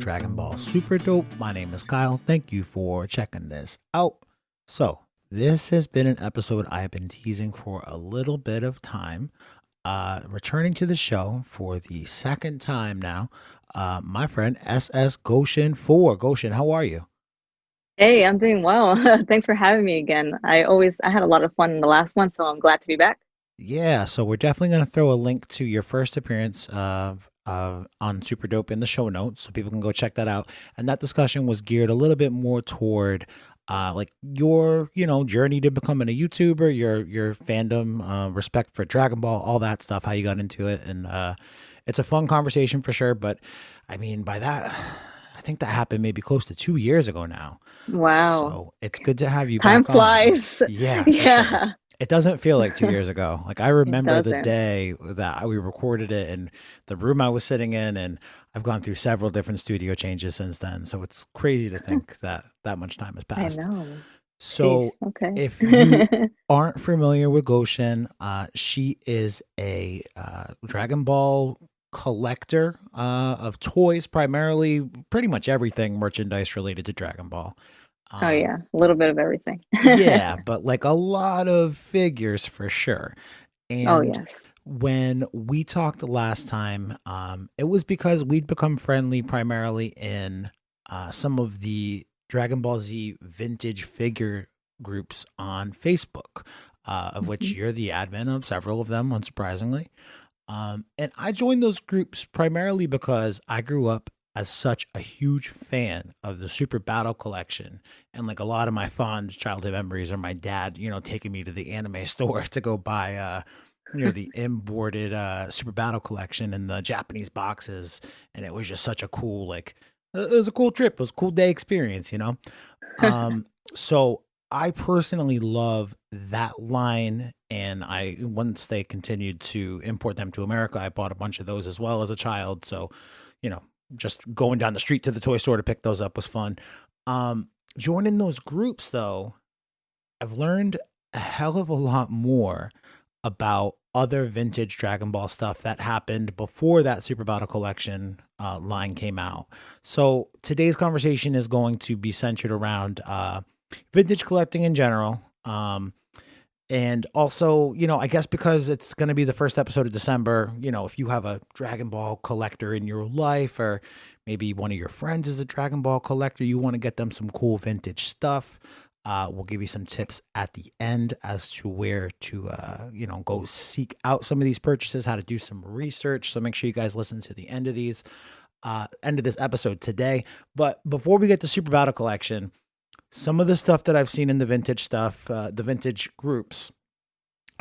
Dragon Ball Super Dope. My name is Kyle. Thank you for checking this out. So, this has been an episode I have been teasing for a little bit of time. Returning to the show for the second time now, my friend SSGoshin4. Goshin, how are you? Hey, I'm doing well. Thanks for having me again. I had a lot of fun in the last one, so I'm glad to be back. Yeah, so we're definitely going to throw a link to your first appearance on Super Dope in the show notes so people can go check that out. And that discussion was geared a little bit more toward like your, journey to becoming a YouTuber, your fandom, respect for Dragon Ball, all that stuff, how you got into it. And it's a fun conversation for sure. But I mean, by that, I think that happened maybe close to 2 years ago now. Wow. So it's good to have you Time back on. flies. Yeah, for sure. Yeah, It doesn't feel like 2 years ago. Like I it remember the doesn't. day that we recorded it and the room I was sitting in, and I've gone through several different studio changes since then. So it's crazy to think that that much time has I passed. know. Sheesh. So Okay. if you aren't familiar with Goshin, she is a Dragon Ball collector of toys, primarily pretty much everything merchandise related to Dragon Ball. Oh Um, yeah, a little bit of everything. yeah, but like a lot of figures for sure. Oh And yes. when we talked last time, it was because we'd become friendly primarily in some of the Dragon Ball Z vintage figure groups on Facebook, of which Mhm. you're the admin of several of them, unsurprisingly. And I joined those groups primarily because I grew up as such a huge fan of the Super Battle collection. And like a lot of my fond childhood memories are my dad, taking me to the anime store to go buy, the imported Super Battle collection and the Japanese boxes. And it was just such a cool, like, it was a cool trip. It was a cool day experience. Um, so I personally love that line, and I once they continued to import them to America, I bought a bunch of those as well as a child. So, you know, just going down the street to the toy store to pick those up was fun. Um, Joining those groups though, I've learned a hell of a lot more about other vintage Dragon Ball stuff that happened before that Super Battle Collection line came out. So today's conversation is going to be centered around vintage collecting in general. And also, I guess because it's going to be the first episode of December, if you have a Dragon Ball collector in your life, or maybe one of your friends is a Dragon Ball collector, you want to get them some cool vintage stuff. We'll give you some tips at the end as to where to, go seek out some of these purchases, how to do some research. So make sure you guys listen to the end of this episode today. But before we get to Super Battle Collection, some of the stuff that I've seen in the vintage stuff, the vintage groups,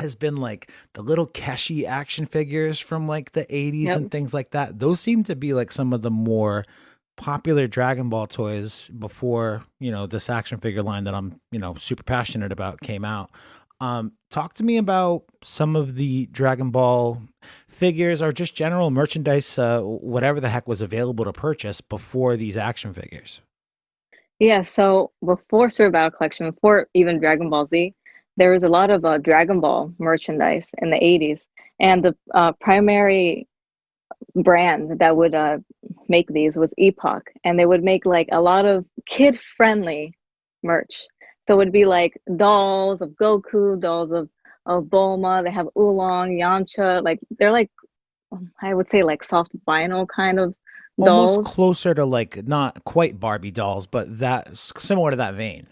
has been like the little Keshi action figures from like the 80s Yep. and things like that. Those seem to be like some of the more popular Dragon Ball toys before, this action figure line that I'm, super passionate about came out. Talk to me about some of the Dragon Ball figures or just general merchandise, whatever the heck was available to purchase before these action figures. Yeah, so before Super Battle Collection, before even Dragon Ball Z, there was a lot of Dragon Ball merchandise in the 80s. And the primary brand that would make these was Epoch, and they would make like a lot of kid-friendly merch. So it would be like dolls of Goku, dolls of Bulma. They have Oolong, Yamcha. Like they're like I would say like soft vinyl kind of Almost dolls. closer to like not quite Barbie dolls, but that similar to that vein.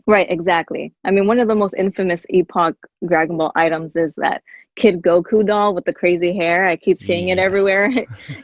Right, exactly. I mean, one of the most infamous Epoch Dragon Ball items is that Kid Goku doll with the crazy hair. I keep seeing it Yes. everywhere.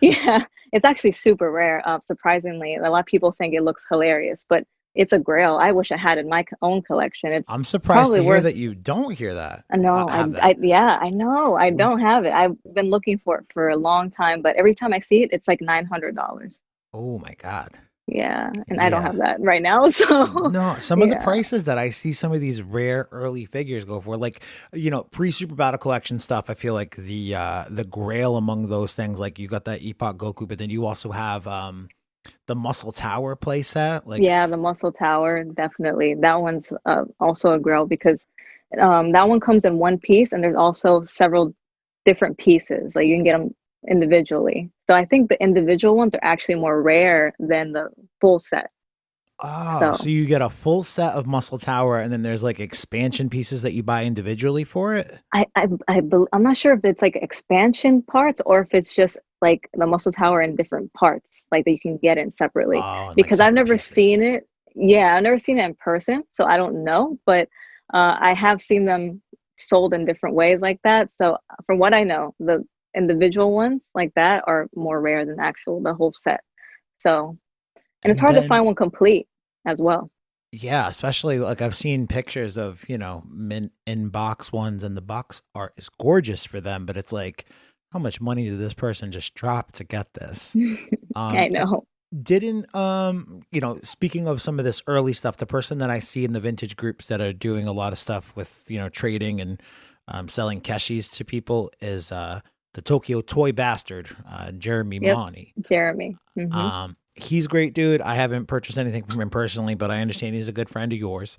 Yeah, it's actually super rare, surprisingly. A lot of people think it looks hilarious, but it's a grail. I wish I had it in my own collection. It's I'm surprised probably to hear worth, that you don't hear that. no, Have that. yeah, I know. I don't have it. I've been looking for it for a long time, but every time I see it, it's like $900. Oh my God. Yeah, and I don't Yeah. have that right now, so No, some of the yeah. prices that I see some of these rare early figures go for, like, pre Super Battle Collection stuff, I feel like the grail among those things, like you got that Epoch Goku, but then you also have the Muscle Tower playset. Like, Yeah, the Muscle Tower, definitely. That one's also a grail because that one comes in one piece, and there's also several different pieces. Like you can get them. individually. So I think the individual ones are actually more rare than the full set. Oh, so So you get a full set of Muscle Tower, and then there's like expansion pieces that you buy individually for it. I'm not sure if it's like expansion parts or if it's just like the muscle tower in different parts, like that you can get in separately. Oh, and like Because I've separate never pieces. seen it. Yeah, I've never seen it in person, so I don't know. But I have seen them sold in different ways like that. So from what I know, the individual ones like that are more rare than actual the whole set. So, and it's And hard to then find one complete as well. yeah, especially like I've seen pictures of, mint in box ones, and the box art is gorgeous for them, but it's like, how much money did this person just drop to get this? I And know. didn't speaking of some of this early stuff, the person that I see in the vintage groups that are doing a lot of stuff with, trading and selling keshis to people is the Tokyo Toy Bastard, Jeremy Yep, Monty. Jeremy. He's a great dude. I haven't purchased anything from him personally, but I understand he's a good friend of yours.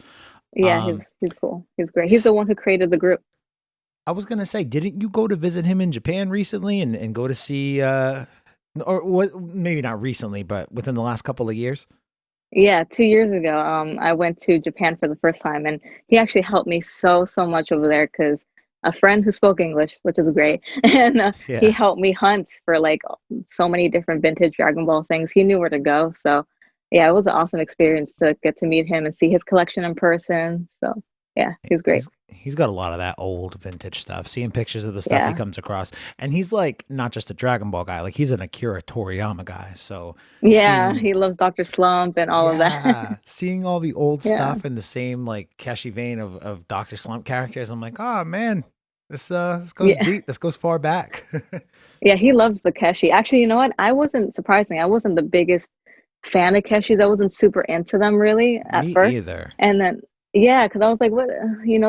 Yeah, Um, he's cool. He's great. He's the s- one who created the group. I was gonna say, didn't you go to visit him in Japan recently and go to see or what? Maybe not recently, but within the last couple of years. Yeah, 2 years ago, I went to Japan for the first time, and he actually helped me so much over there because a friend who spoke English, which is great, and he Yeah. helped me hunt for like so many different vintage Dragon Ball things. He knew where to go, so yeah, it was an awesome experience to get to meet him and see his collection in person. So yeah, he's great. He's got a lot of that old vintage stuff. Seeing pictures of the stuff he Yeah, comes across, and he's like not just a Dragon Ball guy, like he's an Akira Toriyama guy. So yeah, seeing, he loves Dr. Slump and all of that. yeah, seeing all the old Yeah. stuff in the same like Keshi vein of Doctor Slump characters, I'm like, oh man, this goes Yeah. deep. This goes far back. Yeah, he loves the Keshi. Actually, you know what? I wasn't surprising. I wasn't the biggest fan of Keshis. I wasn't super into them really at Me first. either. And then yeah, because I was like, what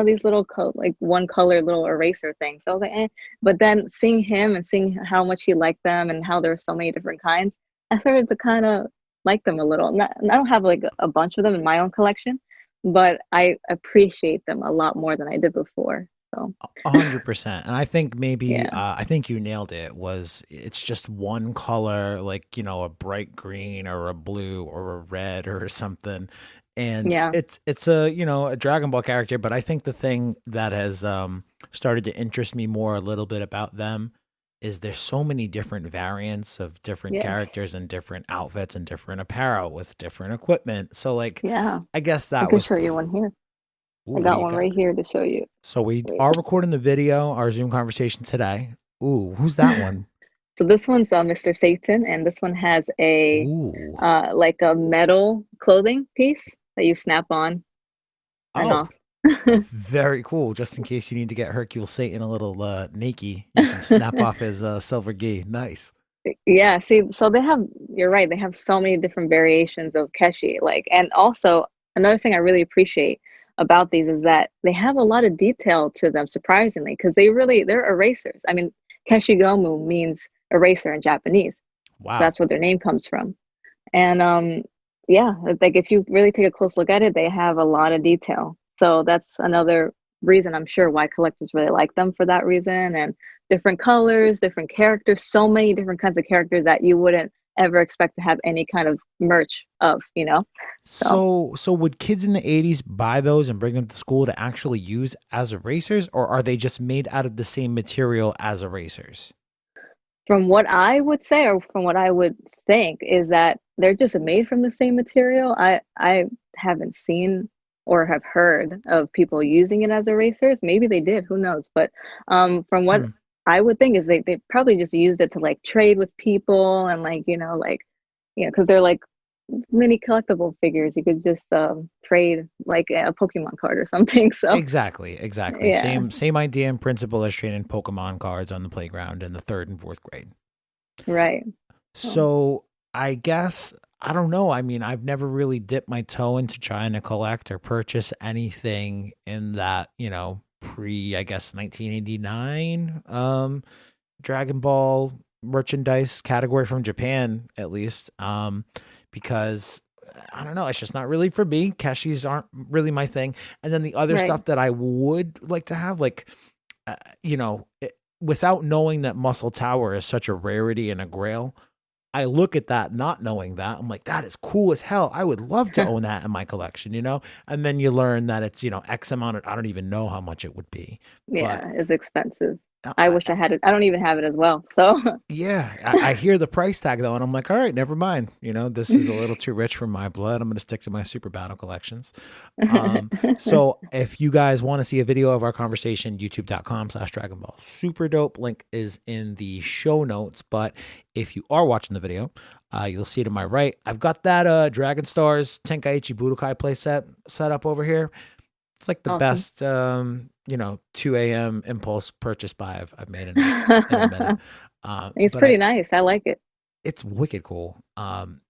these little like one color little eraser things. So I was like, eh. But then seeing him and seeing how much he liked them and how there were so many different kinds, I started to kind of like them a little. I don't have like a bunch of them in my own collection, but I appreciate them a lot more than I did before. So 100%. And I think maybe yeah. I think you nailed it. Was it's just one color, like a bright green or a blue or a red or something, and Yeah. it's a a Dragon Ball character. But I think the thing that has started to interest me more a little bit about them is there's so many different variants of different Yes. characters and different outfits and different apparel with different equipment. So like, Yeah. I guess I that can was. show you one here. Ooh, I what do got you one got? right here to show you. So we Wait. are recording the video, our Zoom conversation today. Ooh, who's that one? So this one's Mr. Satan, and this one has a Ooh. like a metal clothing piece that you snap on and Oh, off. very cool. Just in case you need to get Hercule Satan a little naked, you can snap off his silver gi. Nice. Yeah, see, so they have, you're right, they have so many different variations of Keshi. Like, and also another thing I really appreciate about these is that they have a lot of detail to them, surprisingly, because they're erasers. I mean, Keshi Gomu means eraser in Japanese. So Wow. that's what their name comes from. And yeah, like if you really take a close look at it, they have a lot of detail. So that's another reason I'm sure why collectors really like them for that reason. And different colors, different characters, so many different kinds of characters that you wouldn't ever expect to have any kind of merch of. So So would kids in the 80s buy those and bring them to school to actually use as erasers, or are they just made out of the same material as erasers? from what I would say, or from what I would think, is that they're just made from the same material. I haven't seen or have heard of people using it as erasers. Maybe they did, who knows? But from what Hmm. I would think is they probably just used it to like trade with people and because they're like mini collectible figures. You could just trade like a Pokemon card or something. So Exactly, exactly. yeah, Same idea and principle as trading Pokemon cards on the playground in the third and fourth grade. right. So, So I guess I don't know. I mean, I've never really dipped my toe into trying to collect or purchase anything in that, pre, I guess, 1989 Dragon Ball merchandise category from Japan, at least. Because I don't know, it's just not really for me. Keshis aren't really my thing. And then the other right. stuff that I would like to have, like, uh, you know, without knowing that Muscle Tower is such a rarity and a grail, I look at that not knowing that. I'm like, that is cool as hell. I would love to own that in my collection, you know? And then you learn that it's, X amount of, I don't even know how much it would be. But Yeah, it's expensive. I I, wish I had it. I don't even have it as well. So yeah, I hear the price tag though, and I'm like, all right, never mind. This is a little too rich for my blood. I'm going to stick to my Super Battle collections. So if you guys want to see a video of our conversation, youtube.com/Dragon Ball Super Dope. Link is in the show notes. But if you are watching the video, you'll see to my right, I've got that Dragon Stars Tenkaichi Budokai playset set up over here. It's like the best, 2 a.m. impulse purchase buy I've made in a minute. It's pretty nice. I like it. It's wicked cool. 2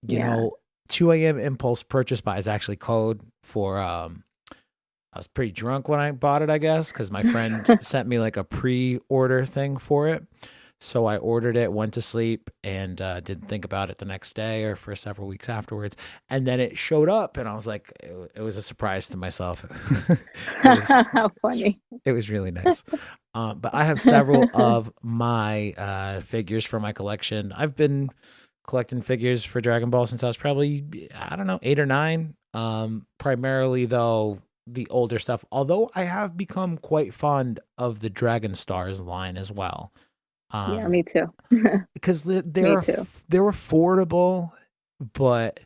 a.m. impulse purchase buy is actually code for, I was pretty drunk when I bought it, I guess, because my friend sent me like a pre-order thing for it. So I ordered it, went to sleep, and didn't think about it the next day or for several weeks afterwards. And then it showed up, and I was like, it was a surprise to myself. How funny. It was really nice. But I have several of my figures for my collection. I've been collecting figures for Dragon Ball since I was probably, I don't know, 8 or 9. Primarily, though, the older stuff. Although I have become quite fond of the Dragon Stars line as well. Yeah, me too. Because they're affordable, but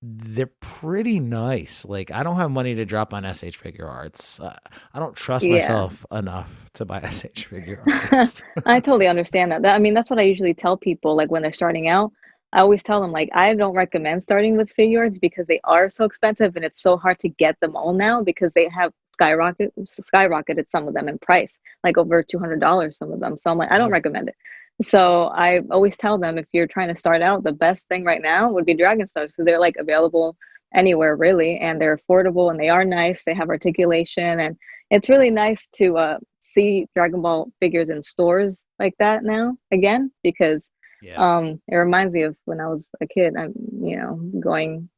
they're pretty nice. Like, I don't have money to drop on SH Figure Arts. I don't trust myself enough to buy SH Figure Arts. I totally understand that. I mean, that's what I usually tell people, like when they're starting out. I always tell them, like, I don't recommend starting with figure arts because they are so expensive and it's so hard to get them all now because they have skyrocketed some of them in price, like over $200 some of them. So I'm like, I don't recommend it. So I always tell them, if you're trying to start out, the best thing right now would be Dragon Stars because they're like available anywhere really, and they're affordable and they are nice. They have articulation, and it's really nice to see Dragon Ball figures in stores like that now again, because it reminds me of when I was a kid. I'm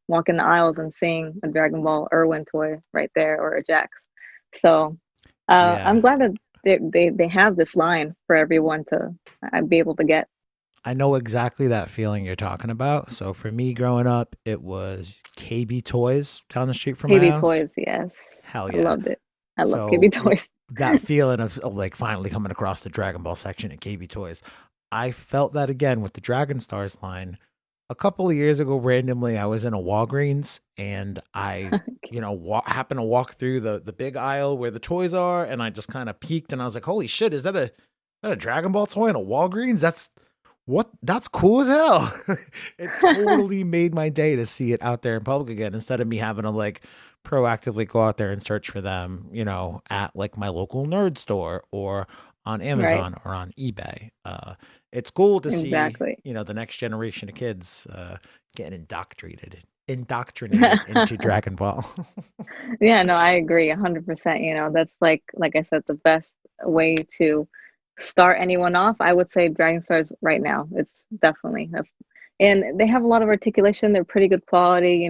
walking the aisles and seeing a Dragon Ball Irwin toy right there, or a Jax. So I'm glad that they have this line for everyone to be able to get. I know exactly that feeling you're talking about. So for me growing up, it was KB Toys down the street from my house. KB Toys, yes. Hell yeah. I loved it. I love KB Toys. That feeling of like finally coming across the Dragon Ball section at KB Toys. I felt that again with the Dragon Stars line. A couple of years ago, randomly, I was in a Walgreens and I, happened to walk through the big aisle where the toys are, and I just kind of peeked and I was like, "Holy shit! Is that a Dragon Ball toy in a Walgreens? That's cool as hell!" It totally made my day to see it out there in public again, instead of me having to like proactively go out there and search for them, at like my local nerd store or on Amazon or on eBay. It's cool to see, the next generation of kids getting indoctrinated into Dragon Ball. Yeah, no, I agree 100%. That's like I said, the best way to start anyone off. I would say Dragon Stars right now. It's definitely, and they have a lot of articulation. They're pretty good quality.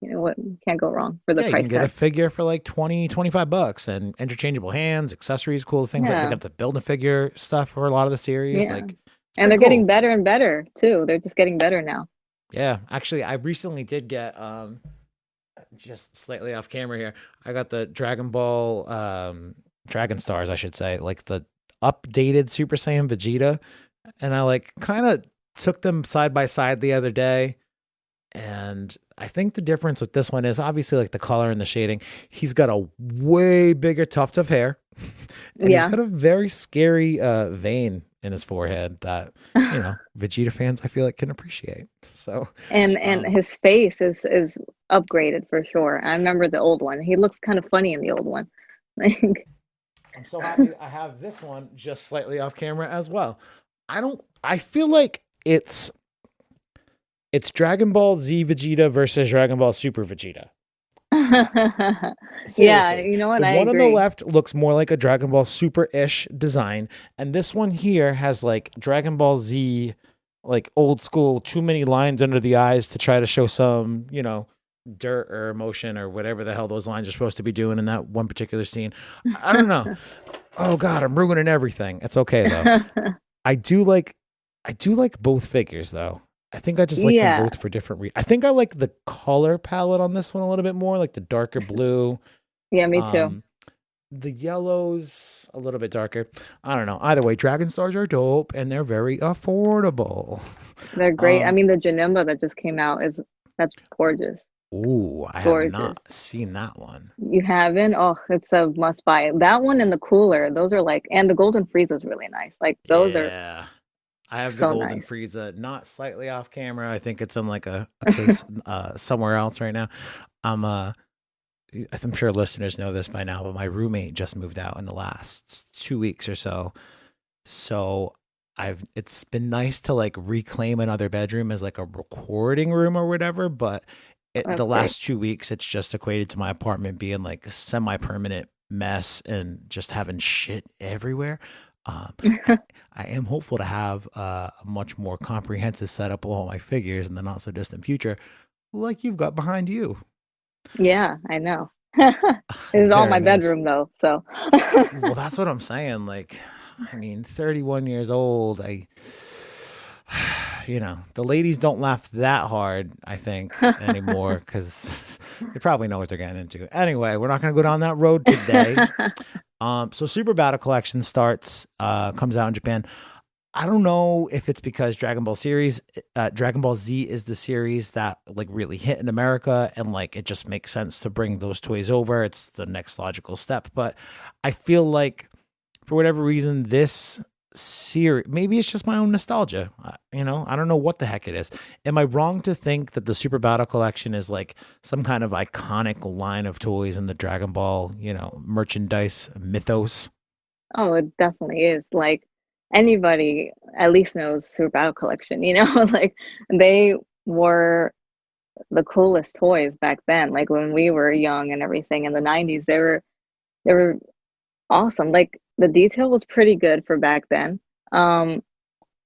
What can't go wrong for the price. You can get a figure for like $20-$25 and interchangeable hands, accessories, cool things. Like they got the build a figure stuff for a lot of the series. And they're getting better and better too. They're just getting better now. Yeah, actually, I recently did get just slightly off camera here. I got the Dragon Ball Dragon Stars, I should say, like the updated Super Saiyan Vegeta, and I like kind of took them side by side the other day. And I think the difference with this one is obviously like the color and the shading. He's got a way bigger tuft of hair. And he's got a very scary vein in his forehead that, Vegeta fans, I feel like, can appreciate. So and his face is upgraded for sure. I remember the old one. He looks kind of funny in the old one. I'm so happy I have this one just slightly off camera as well. I feel like it's Dragon Ball Z Vegeta versus Dragon Ball Super Vegeta. Yeah, you know what? The I one agree. on the left looks more like a Dragon Ball Super-ish design, and this one here has like Dragon Ball Z, like old school, too many lines under the eyes to try to show some, dirt or emotion or whatever the hell those lines are supposed to be doing in that one particular scene. I don't know. Oh God, I'm ruining everything. It's okay though. I do like I do like both figures though. I think I just like them Yeah, both for different reasons. I think I like the color palette on this one a little bit more, like the darker blue. yeah, me too. Um, the yellows a little bit darker. I don't know. Either way, Dragon Stars are dope and they're very affordable. They're great. I Um, mean, the Janemba that just came out is that's gorgeous. ooh, I have Gorgeous. not seen that one. You haven't? Oh, it's a must buy. That one and the cooler, those are like, and the Golden Frieza is really nice. Like those are Yeah. I have the so golden nice. Frieza, not slightly off camera. I think it's in like a case somewhere else right now. I'm I'm sure listeners know this by now, but my roommate just moved out in the last 2 weeks or so. So it's been nice to like reclaim another bedroom as like a recording room or whatever, but the That's great. last 2 weeks it's just equated to my apartment being like a semi-permanent mess and just having shit everywhere. I, I am hopeful to have a much more comprehensive setup of all my figures in the not so distant future, like you've got behind you. Yeah, I know. This is all Very my nice. bedroom though, so Well, that's what I'm saying. Like, I mean, 31 years old. The ladies don't laugh that hard, I think, anymore because they probably know what they're getting into. Anyway, we're not going to go down that road today. So Super Battle Collection comes out in Japan. I don't know if it's because Dragon Ball Z is the series that like really hit in America and like it just makes sense to bring those toys over. It's the next logical step. But I feel like for whatever reason, this series, maybe it's just my own nostalgia. I don't know what the heck it is. Am I wrong to think that the Super Battle Collection is like some kind of iconic line of toys in the Dragon Ball, merchandise mythos? Oh, it definitely is. Like anybody at least knows Super Battle Collection, like they were the coolest toys back then. Like when we were young and everything in the 90s, they were awesome. Like the detail was pretty good for back then.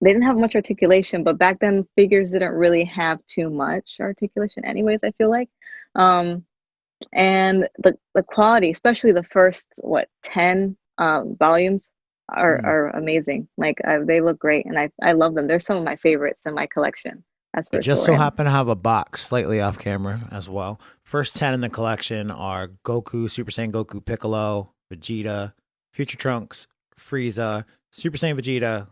They didn't have much articulation, but back then figures didn't really have too much articulation anyways, I feel like. Um, and the quality, especially the first what 10 volumes Hmm. are amazing. Like they look great and I love them. They're some of my favorites in my collection. That's I for just sure. so And happen to have a box slightly off camera as well. First 10 in the collection are Goku, Super Saiyan Goku Piccolo, Vegeta, Future Trunks, Frieza, Super Saiyan Vegeta,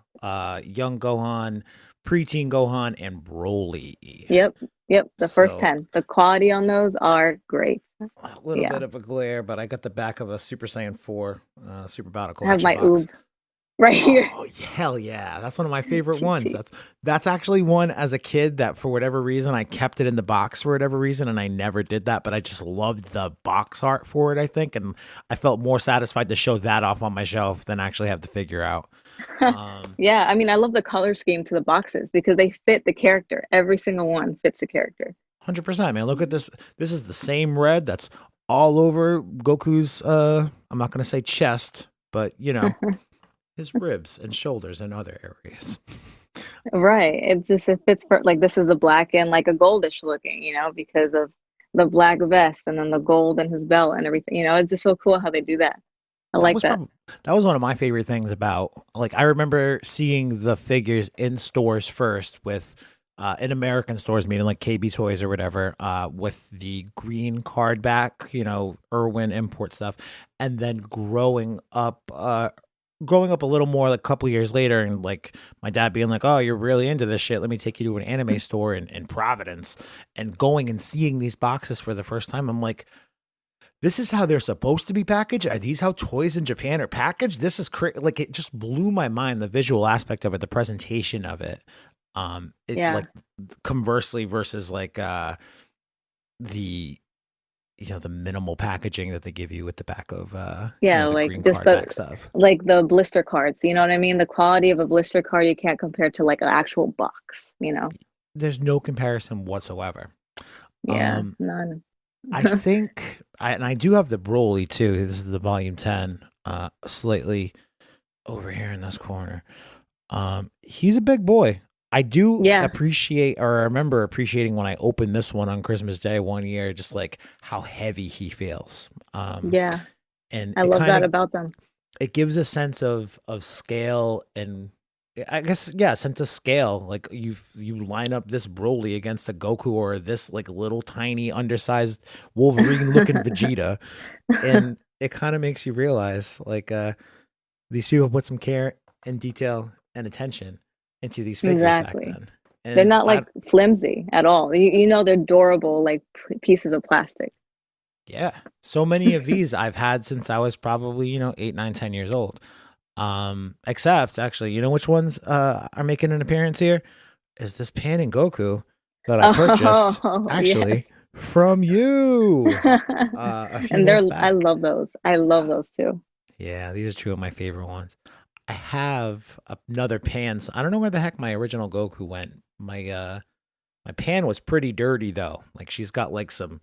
Young Gohan, Preteen Gohan, and Broly. yep, yep, the first So 10. The quality on those are great. a little Yeah. bit of a glare, but I got the back of a Super Saiyan 4 Super Battle I have Collection my box. oob right here. Oh hell yeah! That's one of my favorite Cheap ones. cheap. That's actually one as a kid that for whatever reason I kept it in the box for whatever reason, and I never did that. But I just loved the box art for it. I think, and I felt more satisfied to show that off on my shelf than actually have to figure out. Um, Yeah, I mean, I love the color scheme to the boxes because they fit the character. Every single one fits the character. 100%, man. Look at this. This is the same red that's all over Goku's. I'm not gonna say chest, but his ribs and shoulders and other areas. Right. It fits for like this is a black and like a goldish looking, because of the black vest and then the gold in his belt and everything. It's just so cool how they do that. I That like was that. probably that was one of my favorite things about like I remember seeing the figures in stores first with in American stores, meaning like KB Toys or whatever, with the green card back, Irwin import stuff, and then growing up a little more like a couple years later and like my dad being like, oh, you're really into this shit, let me take you to an anime store in Providence, and going and seeing these boxes for the first time. I'm like, this is how they're supposed to be packaged. Are these how toys in Japan are packaged? This is like it just blew my mind, the visual aspect of it, the presentation of it. It Yeah. like conversely versus like the the minimal packaging that they give you with the back of Yeah, the like green just card back stuff. the blister cards, you know what I mean? The quality of a blister card you can't compare to like an actual box. There's no comparison whatsoever. Yeah, Um, none. I think and I do have the Broly too. This is the volume 10, slightly over here in this corner. He's a big boy. I do Yeah, appreciate, or I remember appreciating when I opened this one on Christmas Day one year, just like how heavy he feels. yeah. And I it love kind that of about them. it gives a sense of scale, and I guess, yeah, a sense of scale. Like you line up this Broly against a Goku, or this like little tiny undersized Wolverine looking Vegeta, and it kind of makes you realize like these people put some care and detail and attention into these figures back Exactly. then. They're And not like flimsy at all. You know they're durable like pieces of plastic. yeah, so many of these I've had since I was probably, 8, 9, 10 years old. Except actually, you know which ones are making an appearance here? Is this Pan and Goku that I purchased Oh, yes. actually from you a few And they're months I back. love those. I love Uh, those too. yeah, these are two of my favorite ones. I have another Pan. I don't know where the heck my original Goku went. My Pan was pretty dirty though. Like she's got like some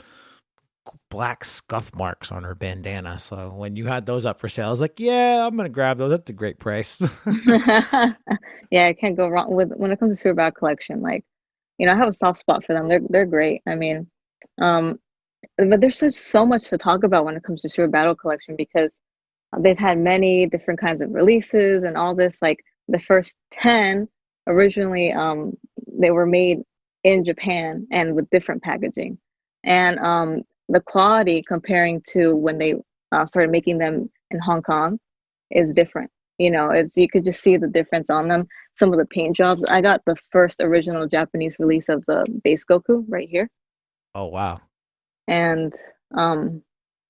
black scuff marks on her bandana. So when you had those up for sale, I was like, yeah, I'm gonna grab those. That's a great price. Yeah, I can't go wrong with when it comes to Super Bad Collection. Like, I have a soft spot for them. They're great. I mean, um, but there's so much to talk about when it comes to Super Battle Collection because they've had many different kinds of releases and all this. Like the first 10 originally, they were made in Japan and with different packaging, and the quality comparing to when they started making them in Hong Kong is different. It's you could just see the difference on them. Some of the paint jobs. I got the first original Japanese release of the base Goku right here, Oh wow. and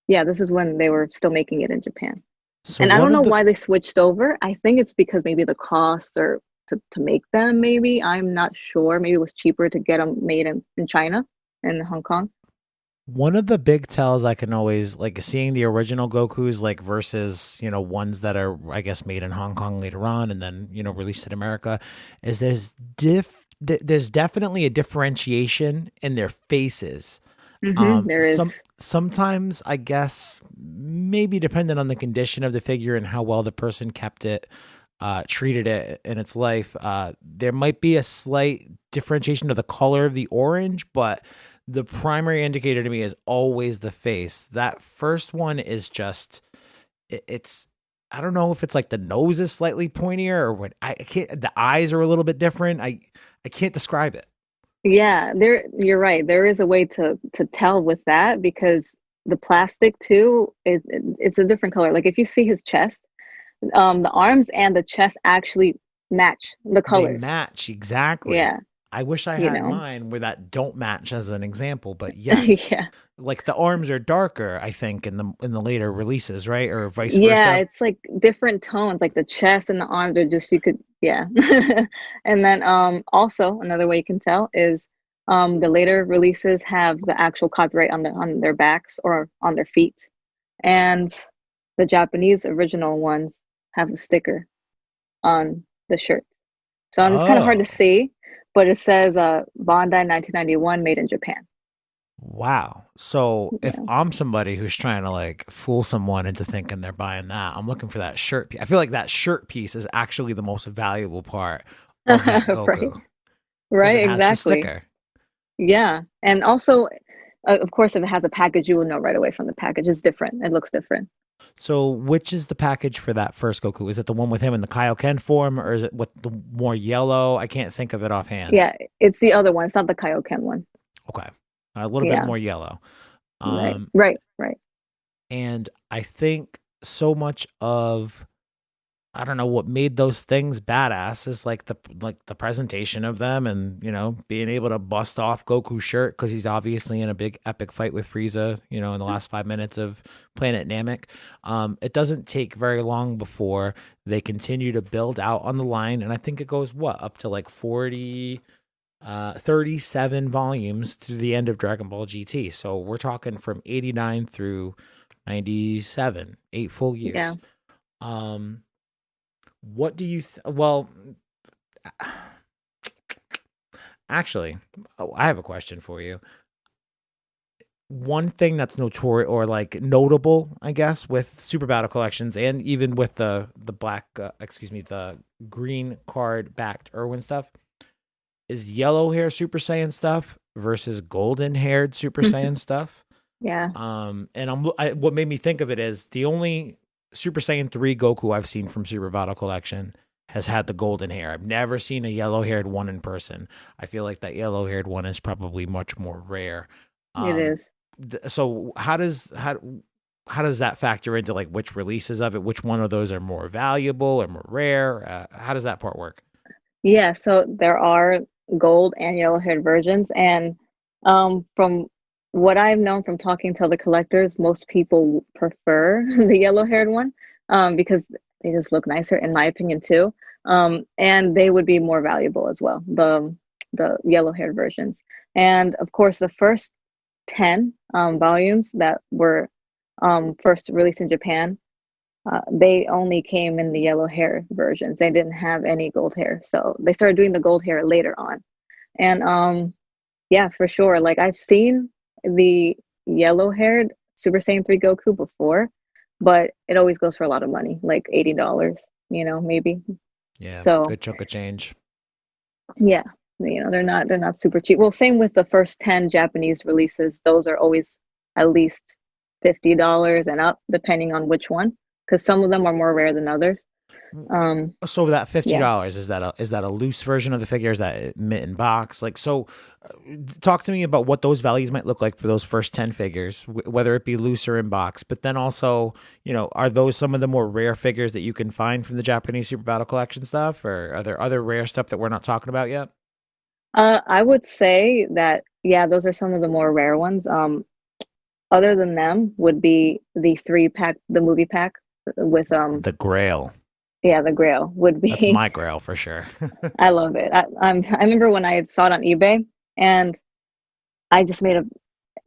yeah, this is when they were still making it in Japan. So And I one don't know of the why they switched over. I think it's because maybe the cost or to make them, maybe. I'm not sure. Maybe it was cheaper to get them made in China and Hong Kong. one of the big tells I can always like seeing the original Gokus like versus, ones that are I guess made in Hong Kong later on and then, released in America is there's definitely a differentiation in their faces. There is. Sometimes I guess maybe dependent on the condition of the figure and how well the person kept it, treated it in its life, there might be a slight differentiation of the color of the orange, but the primary indicator to me is always the face. That first one is just it's I don't know if it's like the nose is slightly pointier or what. I can't. The eyes are a little bit different. I can't describe it. Yeah, you're right. There is a way to tell with that because the plastic too is it's a different color. Like if you see his chest, the arms and the chest actually match the They colors. match exactly. Yeah, I wish I you had know. mine where that don't match as an example, but yes, Yeah. like the arms are darker, I think, in the later releases, right? Or vice Yeah, versa. it's like different tones, like the chest and the arms are just you could yeah. And then also another way you can tell is the later releases have the actual copyright on their backs or on their feet. And the Japanese original ones have a sticker on the shirt. So it's kind of hard to Oh, see, but it says Bandai 1991 made in Japan. wow. So if Yeah. I'm somebody who's trying to like fool someone into thinking they're buying that, I'm looking for that shirt piece. I feel like that shirt piece is actually the most valuable part of that Right. Goku because Right, it has the exactly. sticker. Yeah. And also of course, if it has a package, you will know right away from the package. It's different. It looks different. So, which is the package for that first Goku? Is it the one with him in the Kaioken form, or is it with the more yellow? I can't think of it offhand. Yeah, it's the other one. It's not the Kaioken one. Okay, a little bit Yeah, more yellow. right, Um, right, right. and I think so much of I don't know what made those things badass is like the presentation of them, and being able to bust off Goku's shirt because he's obviously in a big epic fight with Frieza. In the last 5 minutes of Planet Namek, it doesn't take very long before they continue to build out on the line, and I think it goes what up to like 37 volumes through the end of Dragon Ball GT. So we're talking from 89 through 97, 8 full years. Yeah. Um, what do you well, actually, I have a question for you. One thing that's notorious or like notable, I guess, with Super Battle collections and even with the black, the green card backed Irwin stuff is yellow hair Super Saiyan stuff versus golden haired Super Saiyan stuff. Yeah. And what made me think of it is the only Super Saiyan 3 Goku I've seen from Super Battle Collection has had the golden hair. I've never seen a yellow haired one in person. I feel like that yellow haired one is probably much more rare. It Um, is. so how does that factor into like which releases of it? Which one of those are more valuable or more rare? How does that part work? Yeah, so there are gold and yellow-haired versions, and from what I've known from talking to the collectors, most people prefer the yellow-haired one because they just look nicer, in my opinion, too. And they would be more valuable as well, the yellow-haired versions. And of course, the first 10 volumes that were first released in Japan, they only came in the yellow hair versions. They didn't have any gold hair. So they started doing the gold hair later on. And yeah, for sure. Like I've seen the yellow haired Super Saiyan 3 Goku before, but it always goes for a lot of money, like $80, maybe. Yeah, So good chunk of change. yeah, they're not super cheap. Well, same with the first 10 Japanese releases. Those are always at least $50 and up, depending on which one, because some of them are more rare than others. So that Yeah. $50, is that a loose version of the figure? Is that mint in box? Like, so talk to me about what those values might look like for those first 10 figures, whether it be loose or in box. But then also, are those some of the more rare figures that you can find from the Japanese Super Battle Collection stuff, or are there other rare stuff that we're not talking about yet? I would say that, yeah, those are some of the more rare ones. Other than them would be the three pack, the movie pack with The Grail. yeah, the Grail would That's be. my Grail for sure. I love it. I remember when I saw it on eBay, and I just made a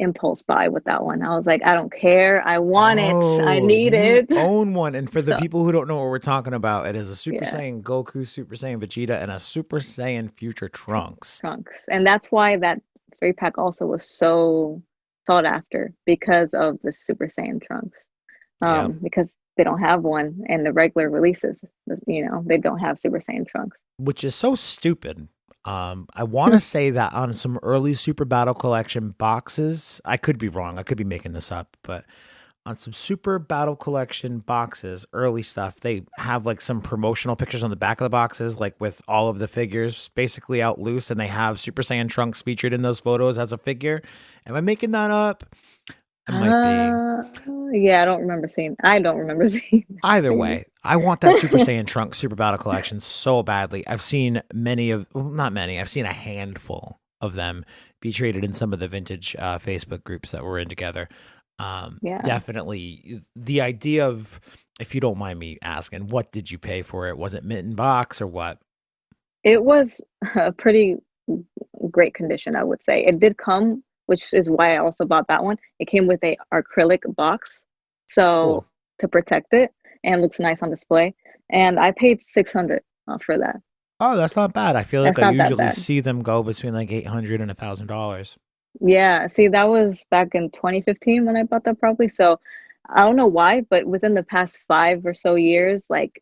impulse buy with that one. I was like, I don't care. I want it. I Oh, need you it. own one. And for the So people who don't know what we're talking about, it is a Super yeah, Saiyan Goku, Super Saiyan Vegeta, and a Super Saiyan Future Tr- Trunks. Trunks, and that's why that three pack also was so sought after because of the Super Saiyan Trunks. Yeah. Because they don't have one in the regular releases. They don't have Super Saiyan Trunks. Which is so stupid. I want to say that on some early Super Battle Collection boxes, I could be wrong. I could be making this up, but on some Super Battle Collection boxes, early stuff, they have like some promotional pictures on the back of the boxes, like with all of the figures basically out loose, and they have Super Saiyan Trunks featured in those photos as a figure. Am I making that up? I might be. Uh, yeah, I don't remember seeing Either that. way, I want that Super Saiyan Trunks Super Battle Collection so badly. I've seen not many, I've seen a handful of them be traded in some of the vintage Facebook groups that we're in together. Yeah, Definitely the idea of, if you don't mind me asking, what did you pay for it? Was it mint in box or what? it was a pretty great condition, I would say. It did come, which is why I also bought that one. It came with a acrylic box, so Cool. to protect it and looks nice on display. And I paid 600 for that. Oh, that's not bad. I feel like That's I not that usually bad. see them go between like 800 and $1,000. Yeah, see, that was back in 2015 when I bought that probably. So I don't know why, but within the past 5 or so years, like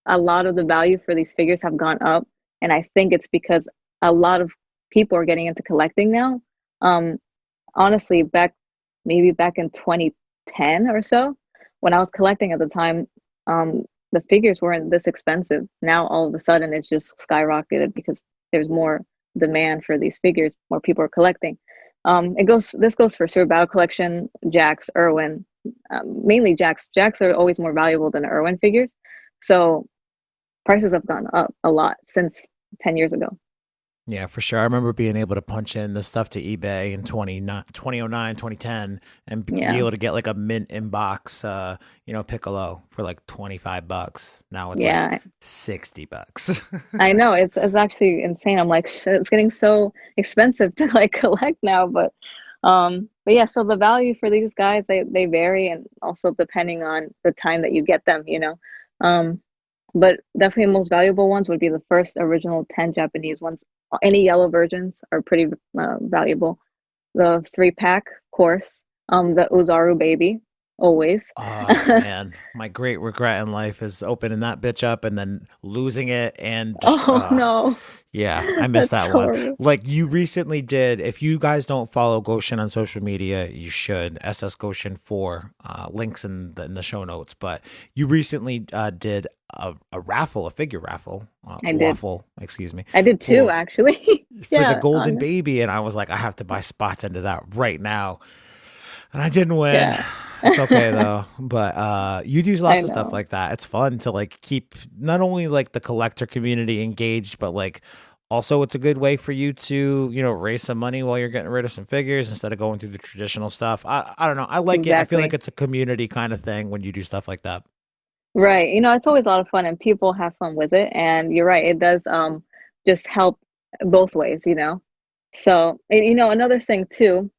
a lot of the value for these figures have gone up. And I think it's because a lot of people are getting into collecting now. Um, Honestly, maybe back in 2010 or so, when I was collecting at the time, the figures weren't this expensive. Now all of a sudden it's just skyrocketed because there's more demand for these figures, more people are collecting. This goes for Super Battle Collection, Jax, Irwin, mainly Jax. Jax are always more valuable than Irwin figures. So prices have gone up a lot since 10 years ago. Yeah, for sure. I remember being able to punch in the stuff to eBay in 2009, 2010, and be Yeah. able to get like a mint inbox, Piccolo for like $25. Now it's like Yeah. $60. I know it's actually insane. I'm like, shit, it's getting so expensive to like collect now. But yeah, so the value for these guys, they vary, and also depending on the time that you get them. Um, but definitely the most valuable ones would be the first original 10 Japanese ones. Any yellow versions are pretty valuable. The three pack, of course. The Uzaru baby, always. Oh man, my great regret in life is opening that bitch up and then losing it and just Oh no. Yeah, I missed That's that one. horrible. Like you recently did. If you guys don't follow Goshin on social media, you should. SSGoshin4 links in the show notes. But you recently did a raffle, a figure raffle, I did. waffle, excuse me, I did too, for actually. the Yeah, golden on baby, and I was like, I have to buy spots into that right now, and I didn't win. yeah. It's okay though, but you do I lots of stuff know. like that. It's fun to like keep not only like the collector community engaged, but like also it's a good way for you to raise some money while you're getting rid of some figures instead of going through the traditional stuff. I don't know. I like it. I feel like Exactly. it's a community kind of thing when you do stuff like that. Right. It's always a lot of fun and people have fun with it. And you're right, it does just help both ways. So, another thing too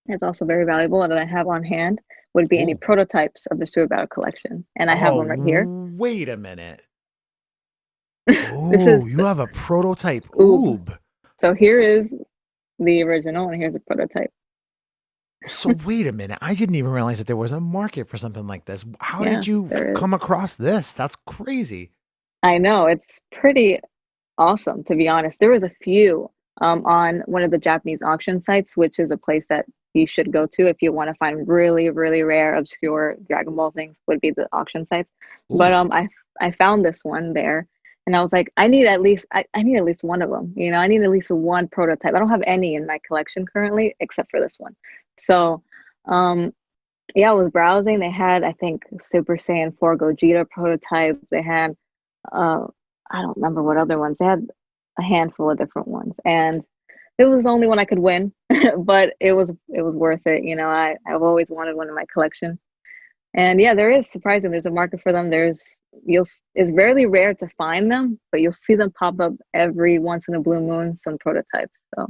that's also very valuable that I have on hand would be any Ooh. prototypes of the Super Battle collection. And I have Oh, one right here. wait a minute. This Oh, is you have a prototype Oob. oob. So here is the original and here's a prototype. So wait a minute. I didn't even realize that there was a market for something like this. How Yeah, did you there is. come across this? That's crazy. I know, it's pretty awesome, to be honest. There was a few on one of the Japanese auction sites, which is a place that you should go to if you want to find really, really rare, obscure Dragon Ball things, would be the auction sites. But Ooh. I found this one there, and I was like, I need at least one of them. I need at least one prototype. I don't have any in my collection currently, except for this one. So, um, yeah, I was browsing. They had, I think, Super Saiyan 4 Gogeta prototype. They had uh, I don't remember what other ones. They had a handful of different ones, and it was the only one I could win, but it was worth it. I've always wanted one in my collection, and yeah, there is surprising. There's a market for them. It's very rare to find them, but you'll see them pop up every once in a blue moon. Some prototypes, so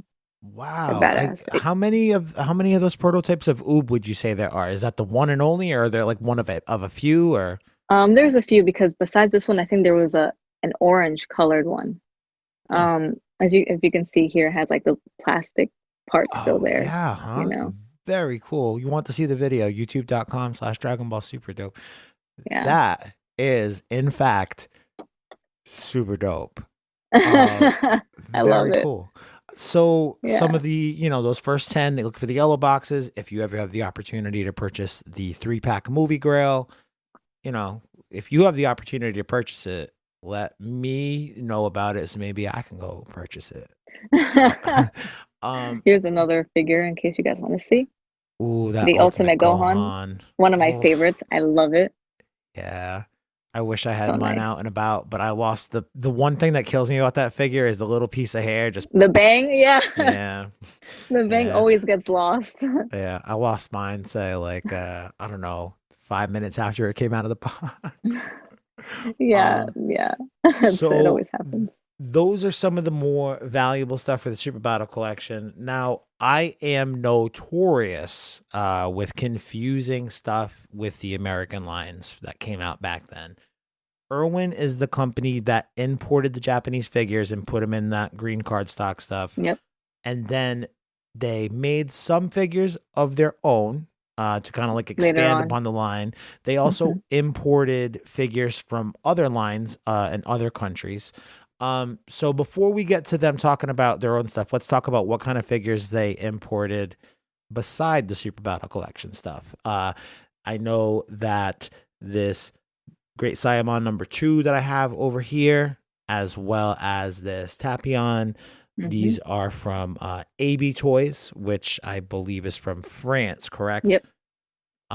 they're Wow. I badass. how many of those prototypes of oob would you say there are? Is that the one and only, or are there like one of a few, or There's a few because besides this one, I think there was an orange colored one. huh. As you if you can see here, it has like the plastic part still Oh there, yeah, you huh? know. Very cool. You want to see the video, youtube.com/Dragon Ball Super Dope. Yeah. That is, in fact, super dope. I love Very it. cool. So some Yeah. of those first 10, they look for the yellow boxes. If you ever have the opportunity to purchase the 3-pack movie grail, you know, if you have the opportunity to purchase it, let me know about it so maybe I can go purchase it. um, Here's another figure in case you guys want to see. ooh, that The ultimate Ultimate Gohan, Gohan. one of my Oof. favorites. I love it. Yeah. I wish I had So mine nice. out and about, but I lost the one thing that kills me about that figure is the little piece of hair just The bang, yeah. yeah. The bang Yeah. always gets lost. Yeah. I lost mine, say like I don't know, 5 minutes after it came out of the box. Yeah, um yeah. It so always happens. those are some of the more valuable stuff for the Super Battle Collection. Now, I am notorious with confusing stuff with the American lines that came out back then. Irwin is the company that imported the Japanese figures and put them in that green cardstock stuff. Yep. And then they made some figures of their own to kind of like Later expand on. upon the line. They also imported figures from other lines in other countries. So before we get to them talking about their own stuff, let's talk about what kind of figures they imported beside the Super Battle Collection stuff. I know that this Great Saiyaman #2 that I have over here, as well as this Tapion. Hmm. These are from AB Toys, which I believe is from France, correct? Yep.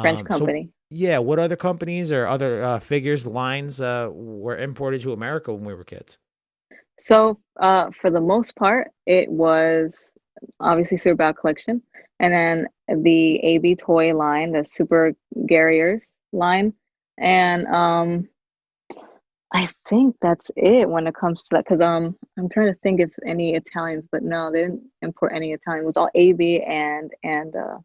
French So company. yeah, what other companies or other figures lines were imported to America when we were kids? So, for the most part, it was obviously Super Bowl collection, and then the AB toy line, the Super Garriers line, and I think that's it when it comes to that. Because I'm trying to think if any Italians, but no, they didn't import any Italian. It was all AB and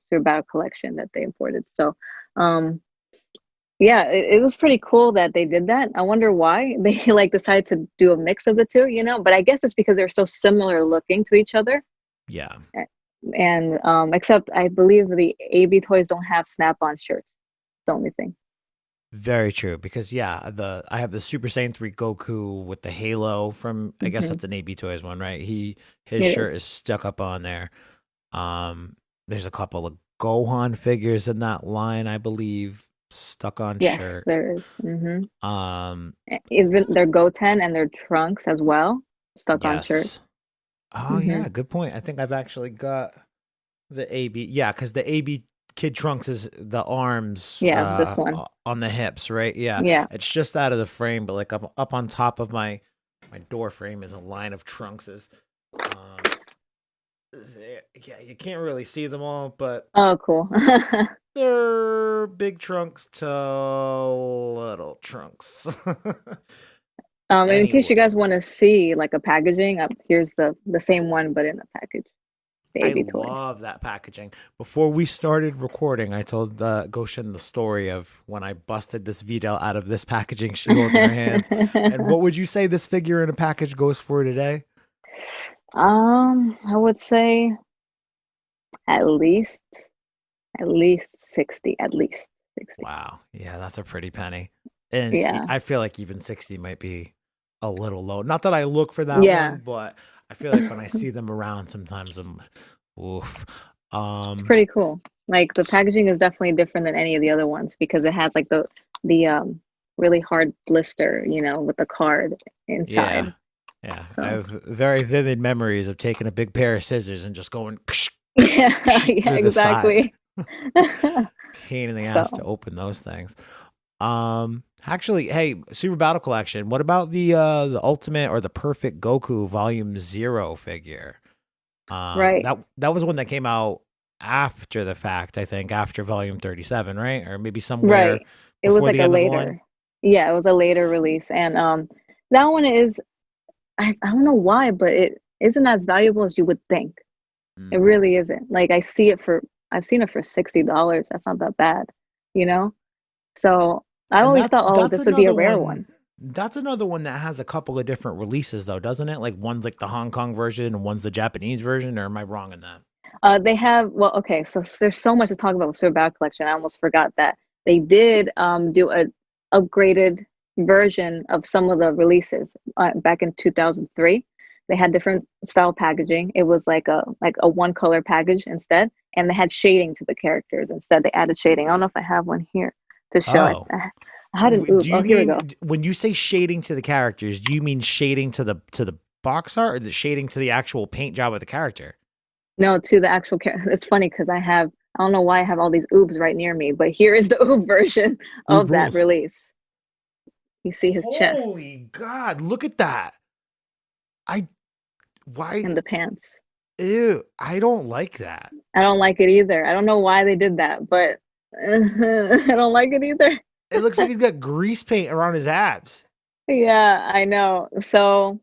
Super Battle collection that they imported. So, um, yeah, it was pretty cool that they did that. I wonder why they like decided to do a mix of the two. But I guess it's because they're so similar looking to each other. Yeah. And except I believe the AB toys don't have snap-on shirts. It's the only thing. Very true. Because yeah, the I have the Super Saiyan 3 Goku with the halo from, I guess Hmm. that's an AB Toys one, right? His It is. shirt is stuck up on there. There's a couple of Gohan figures in that line, I believe, stuck on Yes, shirt. there is. Um, Even their Goten and their Trunks as well, stuck on shirt. yes. Oh Hmm. yeah, good point. I think I've actually got the AB. Yeah, because the AB Kid Trunks is the arms Yeah, this one. on the hips, right? Yeah, Yeah. it's just out of the frame, but like up on top of my door frame is a line of Trunkses. Um, yeah, you can't really see them all, but Oh, cool. they're big trunks to little trunks. And in case you guys Anyway, want to see like a packaging, here's the same one but in a package. The I AB Toys. love that packaging. Before we started recording, I told Goshin the story of when I busted this Videl out of this packaging she holds in her hands. And what would you say this figure in a package goes for today? I would say at least at least 60, at least 60. Wow. Yeah, that's a pretty penny. And Yeah. I feel like even 60 might be a little low. Not that I look for that Yeah. one, but I feel like when I see them around sometimes I'm oof. It's Um pretty cool. Like the s- packaging is definitely different than any of the other ones because it has like the really hard blister, with the card yeah. inside. Yeah. I So have very vivid memories of taking a big pair of scissors and just going yeah, yeah, through the side. exactly. Pain in the ass to So open those things. Actually, hey, Super Battle Collection. What about the Ultimate or the Perfect Goku Volume Zero figure? right. That was one that came out after the fact. I think after Volume 37, right? Or maybe somewhere Right. It was before like the a end of the line. later, yeah, it was a later release. And that one is I don't know why, but it isn't as valuable as you would think. It Mm. really isn't. Like I've seen it for $60. That's not that bad, you know? So I And always thought, oh, that's this would be a another rare one. one. That's another one that has a couple of different releases, though, doesn't it? Like one's like the Hong Kong version and one's the Japanese version. Or am I wrong in that? They have well, okay, so there's so much to talk about with Sir Bad Collection. I almost forgot that they did do a upgraded version of some of the releases back in 2003. They had different style packaging. It was like a one color package instead, and they had shading to the characters instead. They added shading. I don't know if I have one here to show. Oh, I had an oob. Do Oh, you here we go. mean when you say shading to the characters? Do you mean shading to the box art, or the shading to the actual paint job of the character? No, to the actual character. It's funny because I don't know why I have all these oobs right near me, but here is the oob version Oob of that rules. release. You see his chest Holy God! Look at that. I why? and the pants. Ew! I don't like that. I don't like it either. I don't know why they did that, but I don't like it either. It looks like he's got grease paint around his abs. Yeah, I know. So,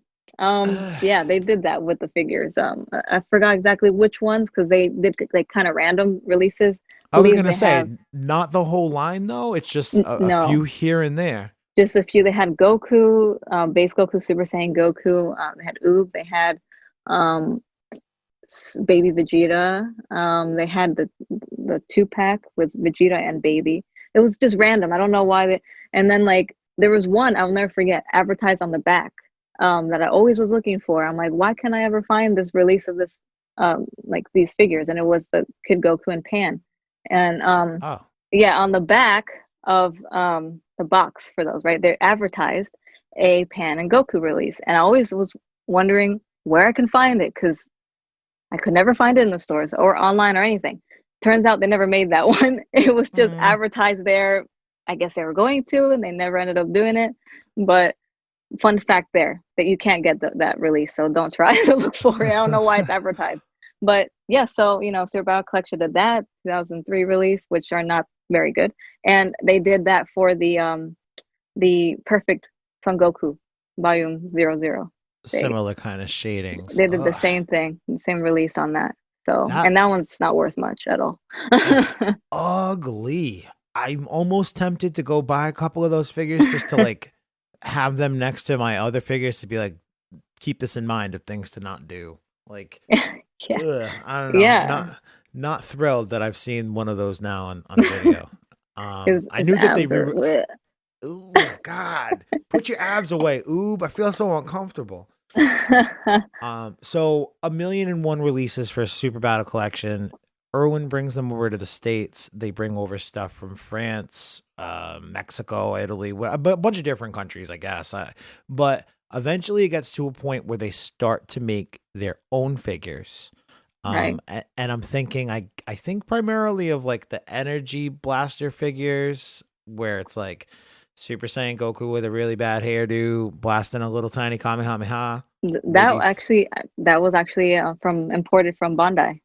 Ugh. yeah, they did that with the figures. I forgot exactly which ones because they did like kind of random releases. I I was believe gonna they have say not the whole line though. It's just a few no, here and there. just a few. They had Goku, base Goku, Super Saiyan Goku. They had Oob. They had um, Baby Vegeta. They had the two pack with Vegeta and Baby. It was just random. I don't know why they. And then like there was one I'll never forget advertised on the back that I always was looking for. I'm like, why can't I ever find this release of this like these figures? And it was the Kid Goku and Pan. And Oh, yeah, on the back of the box for those, right? They advertised a Pan and Goku release, and I always was wondering where I can find it because I could never find it in the stores or online or anything. Turns out they never made that one. It was just mm, advertised there. I guess they were going to, and they never ended up doing it. But fun fact there that you can't get that release, so don't try to look for it. I don't know why it's advertised. But yeah, so Cerebral Collection did that 2003 release, which are not very good, and they did that for the Perfect Son Goku Volume 00. They similar kind of shadings. they did the Ugh. same thing, the same release on that. So, That and that one's not worth much at all. ugly. I'm almost tempted to go buy a couple of those figures just to like have them next to my other figures to be like, keep this in mind of things to not do. Like, Yeah, I don't know. yeah. Not thrilled that I've seen one of those now on video. His I his knew that they abs are bleh. Ooh, God, put your abs away. Oob, I feel so uncomfortable. So 1,000,001 releases for Super Battle Collection. Irwin brings them over to the States. They bring over stuff from France, Mexico, Italy, a bunch of different countries, I guess. But eventually it gets to a point where they start to make their own figures. Right. And I'm thinking, I think primarily of like the Energy Blaster figures, where it's like Super Saiyan Goku with a really bad hairdo, blasting a little tiny Kamehameha. That Maybe. actually, that was actually from imported from Bandai.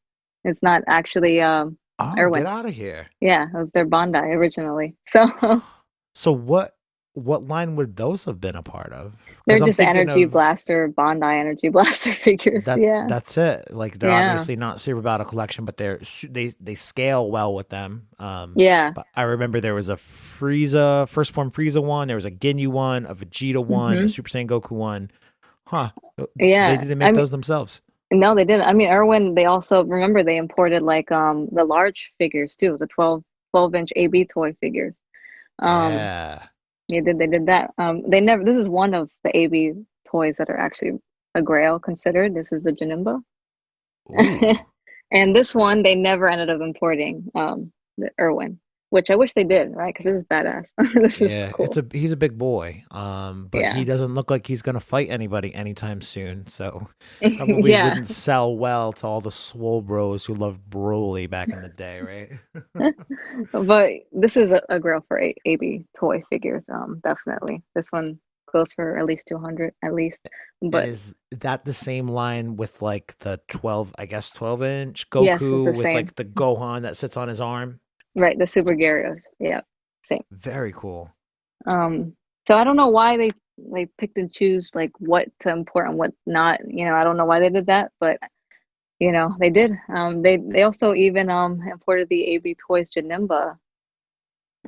It's not actually Oh, get Irwin. out of here. Yeah, it was their Bandai originally. So So what line would those have been a part of? they're Because I'm just thinking Energy of Blaster, Bandai Energy Blaster figures. Yeah. that's it. Like they're Yeah. obviously not Super Battle Collection, but they scale well with them. Yeah. But I remember there was a Frieza, first form Frieza one. There was a Ginyu one, a Vegeta one, a Hmm. Super Saiyan Goku one. Huh? So they Yeah. didn't I make mean, those themselves. no, they didn't. I mean, Irwin, they also remember they imported like the large figures too, the 12-inch AB toy figures. Um, Yeah. they did that. They never, this is one of the AB toys that are actually a grail considered. This is the Janemba. Ooh. And this one they never ended up importing, the Irwin, which I wish they did, right? Because this is badass. This is Yeah, cool. he's a big boy. But Yeah. he doesn't look like he's gonna fight anybody anytime soon. So probably Yeah. wouldn't sell well to all the swole bros who loved Broly back in the day, right? But this is a grail for AB toy figures. Definitely. This one goes for at least 200 at least. And But is that the same line with like the 12-inch yes, it's Goku the with same. like the Gohan that sits on his arm? Right, the Super Gyarios. Yeah, same. Very cool. Um, so I don't know why they picked and choose like what to import and what not. I don't know why they did that, but they did. They also even imported the AB Toys Janemba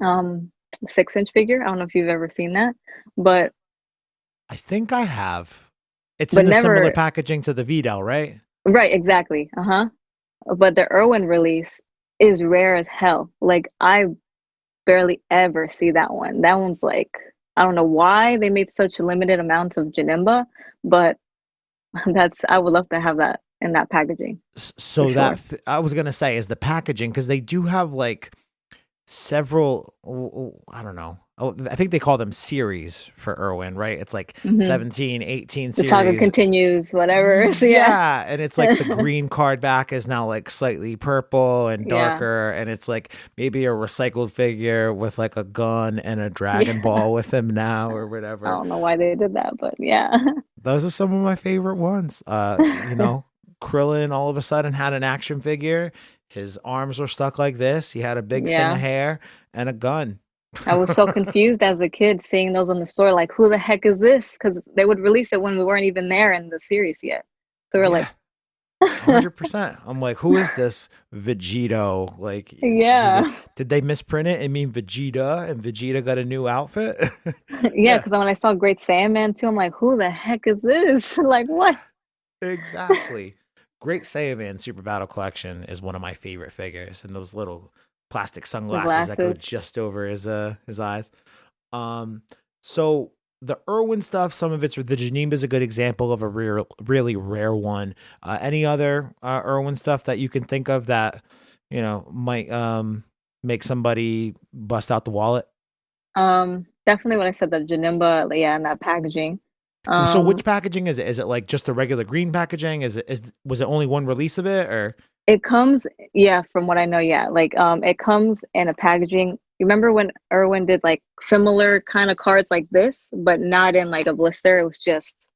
6-inch figure. I don't know if you've ever seen that, but I think I have. It's but in the similar never. packaging to the Videl, right? Right, exactly. Uh-huh. But the Irwin release is rare as hell. Like I barely ever see that one. That one's like I don't know why they made such limited amounts of Janemba, but I would love to have that in that packaging for So sure. I was gonna say is the packaging because they do have like several. I don't know. Oh, I think they call them series for Irwin, right? It's like Hmm. 17, 18 The saga series. continues, whatever. So yeah. Yeah, and it's like the green card back is now like slightly purple and Yeah. darker, and it's like maybe a recycled figure with like a gun and a Dragon Yeah. Ball with him now or I whatever. don't know why they did that, but yeah. Those are some of my favorite ones. Krillin all of a sudden had an action figure. His arms were stuck like this. He had a big thing of Yeah. hair and a gun. I was so confused as a kid seeing those on the store, like, who the heck is this? Because they would release it when we weren't even there in the series yet. So we were like, Yeah, 100%. I'm like, who is this Vegito? Like, yeah. did they misprint it and mean Vegeta and Vegeta got a new outfit? Yeah, Yeah, because when I saw Great Saiyaman too, I'm like, who the heck is this? Like, what? exactly. Great Saiyaman Super Battle Collection is one of my favorite figures, and those little plastic The sunglasses that go glasses. just over his eyes. Um, so the Irwin stuff, some of it's the Janemba is a good example of a really rare one. Any other Irwin stuff that you can think of that might make somebody bust out the wallet? Definitely what I said, the Janemba, yeah, and that packaging. So which Um, packaging is it? Is it like just the regular green packaging? Was it only one release of it or? it comes, yeah, from what I know, yeah. Like, it comes in a packaging. You remember when Irwin did like similar kind of cards like this, but not in like a blister? It was just,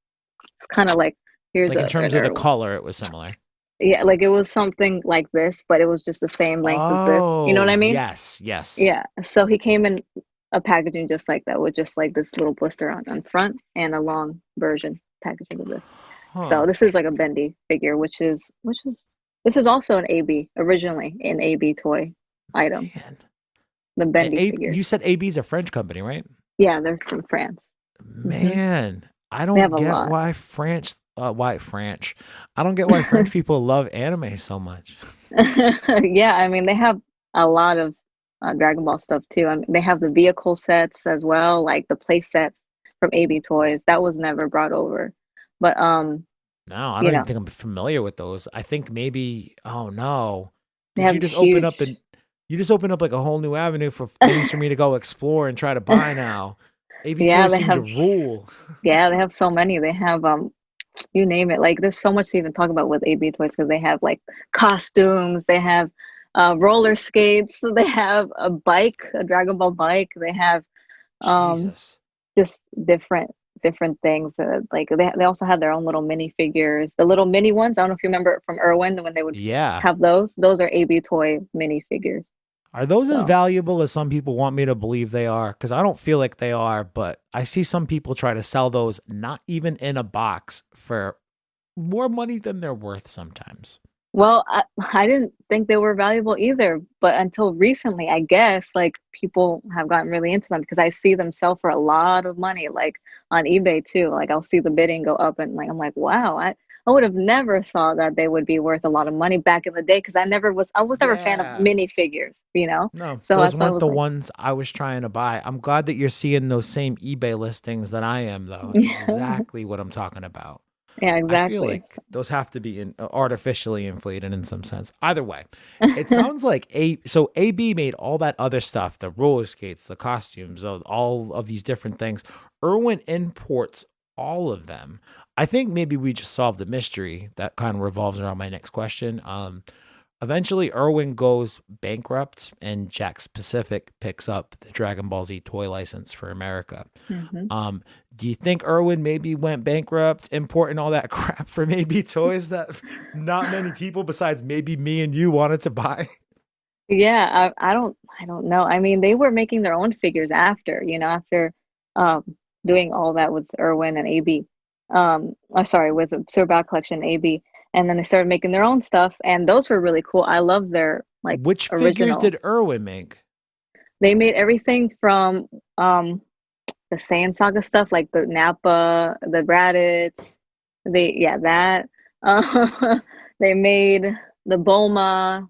it's kind of like, here's Like in an terms of the Irwin. color, it was similar. Yeah, like it was something like this, but it was just the same length as this. You know what Oh, I mean? yes, yes. Yeah. So he came in a packaging just like that, with just like this little blister on front and a long version packaging of this. So Huh. this is like a bendy figure, which is this is also an AB, originally an AB toy item, Man. the And bendy figures. You said AB's a French company, right? Yeah, they're from France. Hmm. Man, I They have don't a get lot. why French. I don't get why French people love anime so much. Yeah, I mean they have a lot of Dragon Ball stuff too. I mean, they have the vehicle sets as well, like the play sets from AB Toys. That was never brought over. But No, I you don't even know, think I'm familiar with those. I think maybe, oh no. they Did have you just open up huge. and you just open up like a whole new avenue for things for me to go explore and try to buy now? AB Yeah, Toys they seem to have rule. yeah, they have so many. They have you name it. Like there's so much to even talk about with AB Toys because they have like costumes, they have roller skates, they have a bike, a Dragon Ball bike, they have um Jesus. just different things. Like they also had their own little mini figures, the little mini ones. I don't know if you remember from Irwin when they would Yeah. have those. Those are AB toy mini figures. Are those as So valuable as some people want me to believe they are? Because I don't feel like they are, but I see some people try to sell those not even in a box for more money than they're worth sometimes. well, I didn't think they were valuable either, but until recently, I guess like people have gotten really into them because I see them sell for a lot of money, like on eBay too. Like I'll see the bidding go up and like I'm like, wow, I would have never thought that they would be worth a lot of money back in the day because I was never a fan of Yeah. minifigures, you know? No, So those that's why I weren't was the like, ones I was trying to buy. I'm glad that you're seeing those same eBay listings that I am, though. It's yeah, exactly what I'm talking about. yeah, I feel exactly. like those have to be artificially inflated in some sense. Either way, it sounds like AB made all that other stuff, the roller skates, the costumes, all of these different things. Irwin imports all of them. I think maybe we just solved the mystery that kind of revolves around my next question. Eventually, Irwin goes bankrupt, and Jax Pacific picks up the Dragon Ball Z toy license for America. Hmm. Um, do you think Irwin maybe went bankrupt importing all that crap for maybe toys that not many people besides maybe me and you wanted to buy? Yeah, I don't know. I mean, they were making their own figures after, after doing all that with Irwin and AB. Sorry, with the Silver Battle Collection AB. And then they started making their own stuff, and those were really cool. I love their like Which figures original. did Irwin make? They made everything from the Saiyan Saga stuff, like the Nappa, the Raditz. Yeah, that. They made the Bulma.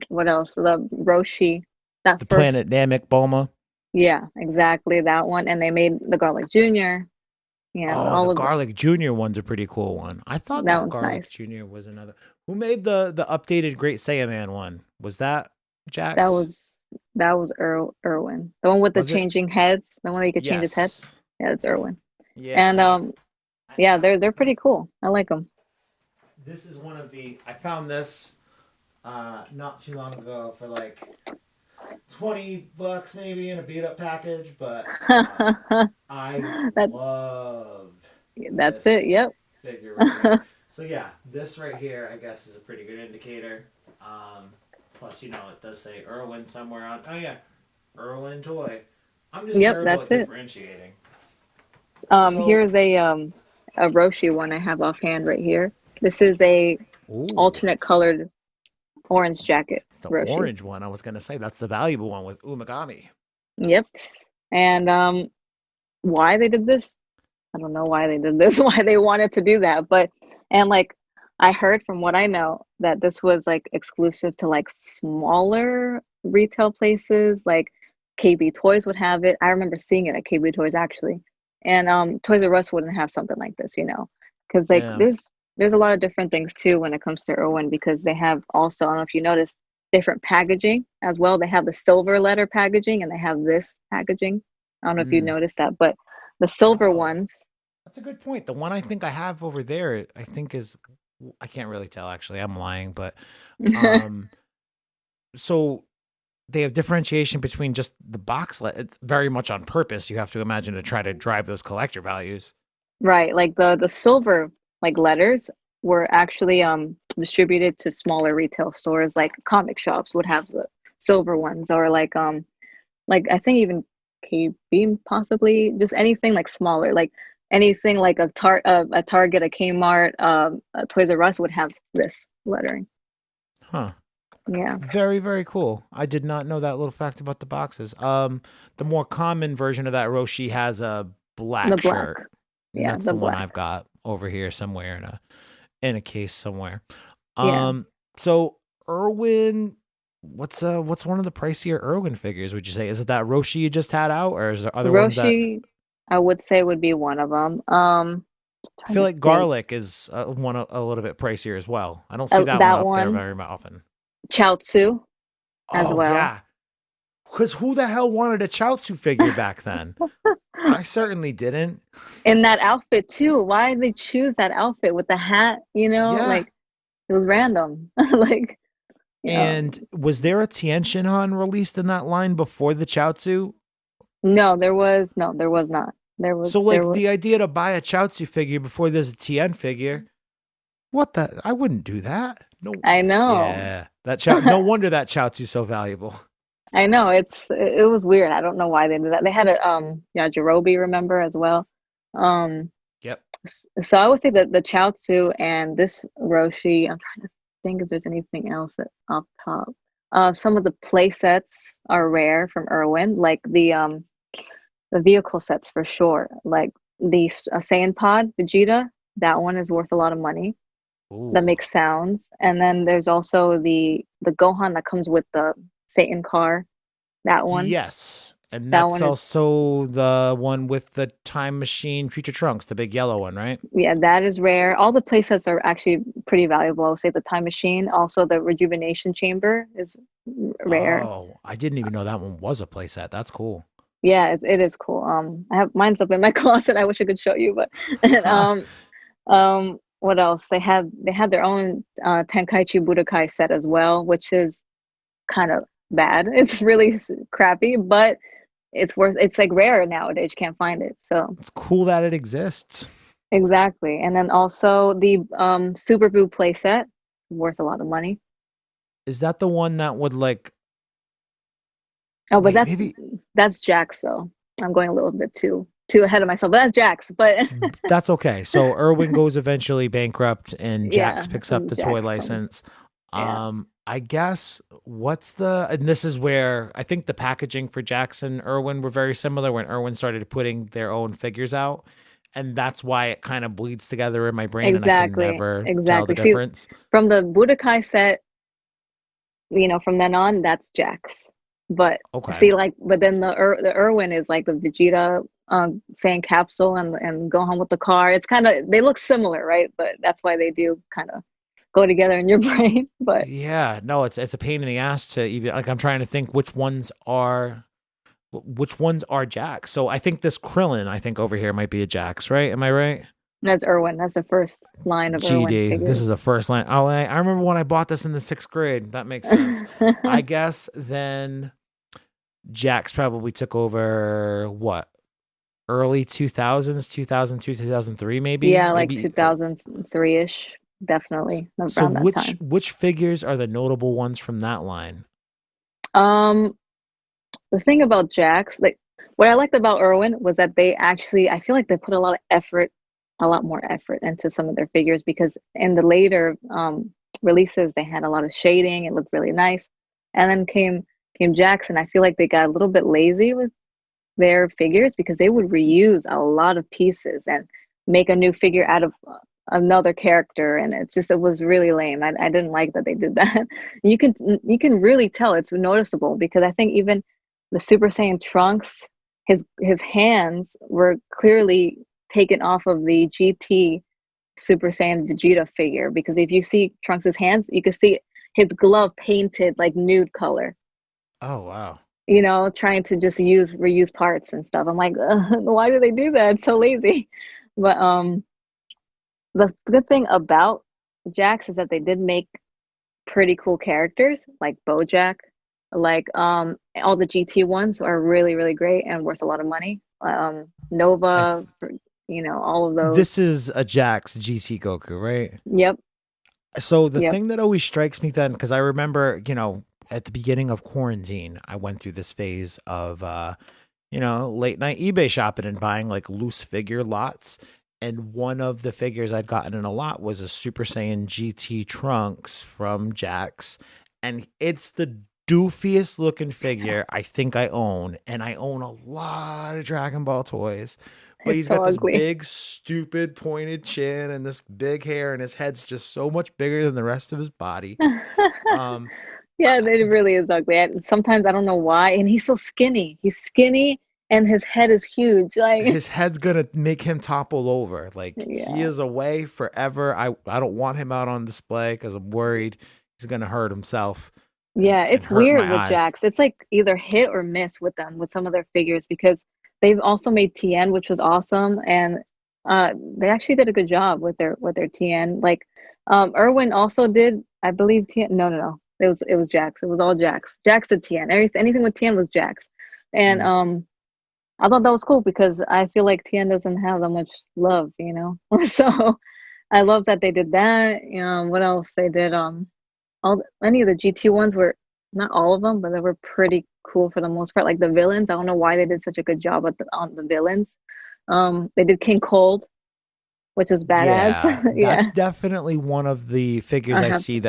What else? The Roshi. That The first. Planet Namek Bulma? Yeah, exactly that one. And they made the Garlic Jr. Oh, the All of the, Garlic Jr. one's a pretty cool one. I thought that that one's Garlic nice. Jr. was another. Who made the updated Great Saiyaman one? Was that That Jax? was that was Irwin. The one with the Was it? changing heads, the one that you could change his head. Yes. Yeah, it's Irwin. And Yeah. yeah, they're pretty cool. I like them. This is one of the. I found this not too long ago for like $20 maybe in a beat up package, but I That love that's this it. Yep. figure right here. So yeah, this right here I guess is a pretty good indicator. Plus, it does say Irwin somewhere on. Oh yeah, Irwin toy. I'm just Yep, terrible that's at it. differentiating. So, Here's a Roshi one I have offhand right here. This is a ooh, alternate colored orange jacket it's the Roshi. orange one. I was gonna say that's the valuable one with Umagami. Yep. And why they did this? I don't know why they did this, why they wanted to do that, but and like I heard from what I know that this was like exclusive to like smaller retail places, like KB Toys would have it. I remember seeing it at KB Toys actually. And Toys R Us wouldn't have something like this, because like Yeah. there's a lot of different things too when it comes to Irwin because they have also, I don't know if you noticed, different packaging as well. They have the silver letter packaging and they have this packaging. I don't know if you Mm. noticed that, but the silver Oh, ones. that's a good point. The one I think I have over there, I think is. I can't really tell actually. I'm lying, but um, so they have differentiation between just the it's very much on purpose. You have to imagine to try to drive those collector values. Right, like the silver like letters were actually distributed to smaller retail stores like comic shops would have the silver ones or like I think even K Beam possibly just anything like smaller like anything like a Target, a Kmart, a Toys R Us would have this lettering. Huh. Yeah, Very, very cool. I did not know that little fact about the boxes. The more common version of that Roshi has a the black black. shirt. And Yeah, that's the the one black. I've got over here somewhere in a case somewhere. Yeah. So Irwin what's one of the pricier Irwin figures? Would you say is it that Roshi you just had out, or is there other ones that Roshi, I would say would be one of them. I Trying feel to like think. Garlic is one a little bit pricier as well. I don't see that one That up there one, very often. Chaozu as Oh well. yeah, because who the hell wanted a Chaozu figure back then? I certainly didn't. In that outfit too. Why did they choose that outfit with the hat? Yeah. Like it was random. Like, And was there a Tien Shinhan released in that line before the Chaozu? no, there was not. So There like was. the idea to buy a Chaozu figure before there's a Tien figure, what the? I wouldn't do that. No. I know. Yeah, that Chow. No wonder that Chaozu's so valuable. I know. It was weird. I don't know why they did that. They had a Yajirobe, remember, as well. Um, Yep. so I would say that the Chaozu and this Roshi. I'm trying to think if there's anything else off top. Some of the play sets are rare from Irwin, like the vehicle sets for sure. Like the Saiyan Pod Vegeta, that one is worth a lot of money. That Ooh. makes sounds. And then there's also the Gohan that comes with the Satan car. That one. Yes. And That that's one is also the one with the time machine future trunks, the big yellow one, right? Yeah, that is rare. All the playsets are actually pretty valuable. I would say the time machine, also the rejuvenation chamber is rare. Oh, I didn't even know that one was a playset. That's cool. Yeah, it is cool. I have mine's up in my closet. I wish I could show you, but and, what else? They had their own Tenkaichi Budokai set as well, which is kind of bad. It's really crappy, but it's like rare nowadays. You can't find it. So It's cool that it exists. exactly. And then also the Super Boo playset, worth a lot of money. Is that the one that would like Oh, but wait, maybe that's Jax though. I'm going a little bit too ahead of myself, but that's Jax. But that's okay. So Irwin goes eventually bankrupt and yeah, Jax picks up and the toy Jax comes. license. Yeah, I guess what's the and this is where I think the packaging for Jax and Irwin were very similar when Irwin started putting their own figures out. And that's why it kind of bleeds together in my brain and I can exactly, never tell the exactly. See, difference. from the Budokai set, from then on, that's Jax. But Okay. see, like, but then the Irwin is like the Vegeta Saiyan capsule and Gohan with the car. It's kind of they look similar, right? But that's why they do kind of go together in your brain. But Yeah, no, it's a pain in the ass to even like I'm trying to think which ones are Jax. So I think this Krillin, I think over here might be a Jax, right? Am I right? that's Irwin. That's the first line of Irwin GD. This figures. is a first line. Oh, I remember when I bought this in the sixth grade. That makes sense. I guess then Jax probably took over what early 2000s, 2002, 2003, maybe, Yeah, like maybe. 2003-ish, definitely So around that time. which figures are the notable ones from that line? Um, the thing about Jax, like what I liked about Irwin was that they actually, I feel like they put a lot of effort, a lot more effort into some of their figures because in the later releases they had a lot of shading. It looked really nice, and then came Jax, and I feel like they got a little bit lazy with their figures because they would reuse a lot of pieces and make a new figure out of another character, and it was really lame. I didn't like that they did that. You can really tell it's noticeable because I think even the Super Saiyan Trunks, his hands were clearly taken off of the GT Super Saiyan Vegeta figure because if you see Trunks's hands, you can see his glove painted like nude color, Oh wow. trying to just reuse parts and stuff. I'm like, why do they do that? It's so lazy. But the good thing about Jax is that they did make pretty cool characters like Bojack, like all the GT ones are really really great and worth a lot of money. I Nova, all of those. This is a Jax GT Goku, right? Yep, So the yep. thing that always strikes me then, because I remember, at the beginning of quarantine, I went through this phase of, late night eBay shopping and buying like loose figure lots. And one of the figures I'd gotten in a lot was a Super Saiyan GT Trunks from Jax. And it's the doofiest looking figure I think I own. And I own a lot of Dragon Ball toys. But It's he's so got this ugly. big, stupid, pointed chin and this big hair, and his head's just so much bigger than the rest of his body. Um, Yeah, it really is ugly. And sometimes I don't know why. And he's so skinny. He's skinny and his head is huge. Like, His head's gonna make him topple over. Like he yeah. is away forever. I don't want him out on display because I'm worried he's gonna hurt himself Yeah, and it's hurt weird my with eyes. Jax. It's like either hit or miss with them with some of their figures because they've also made TN, which was awesome, and they actually did a good job with their TN. Like Irwin also did, I believe TN. No, no, no. It was Jax. It was all Jax. Jax did TN. Anything with TN was Jax, and Mm. I thought that was cool because I feel like TN doesn't have that much love, you know. So I love that they did that. What else they did? Any of the GT ones were not all of them, but they were pretty cool for the most part. Like the villains, I don't know why they did such a good job on the villains. They did King Cold, which was badass. Yeah, Yeah, that's definitely one of the figures I I have. see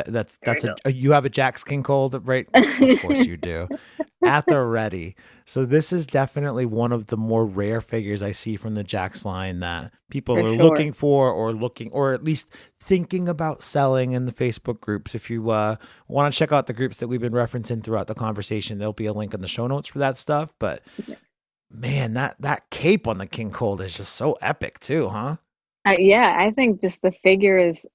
There that's you a you have a Jax King Cold, right? Of course you do. At the ready. So this is definitely one of the more rare figures I see from the Jax line that people For are sure. looking for or at least thinking about selling in the Facebook groups. If you want to check out the groups that we've been referencing throughout the conversation, there'll be a link in the show notes for that stuff. But man, that cape on the King Cold is just so epic too, huh? Yeah, I think just the figure is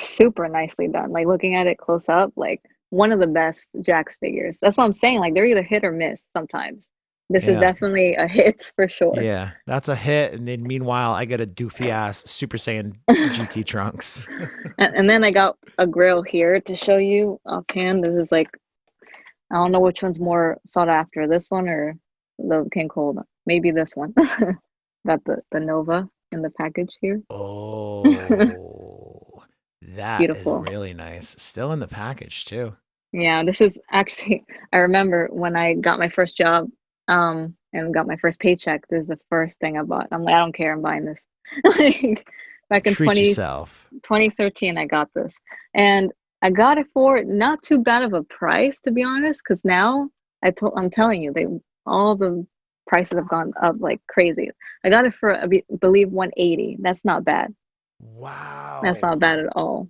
super nicely done. Like looking at it close up, like one of the best Jax figures. That's what I'm saying. Like they're either hit or miss sometimes. This is Yeah. definitely a hit for sure. Yeah, that's a hit. And then meanwhile, I get a doofy ass Super Saiyan GT Trunks. And then I got a grill here to show you offhand. This is like, I don't know which one's more sought after, this one or the King Cold. Maybe this one. Got the Nova in the package here. Oh, that is Beautiful. really nice. Still in the package too. Yeah, this is actually, I remember when I got my first job, and got my first paycheck, this is the first thing I bought. I'm like, I don't care, I'm buying this. Like back in Treat yourself. 2013, I got this. And I got it for not too bad of a price, to be honest, because now I'm telling you, they all the prices have gone up like crazy. I got it for believe 180. That's not bad. That's not Wow. bad at all.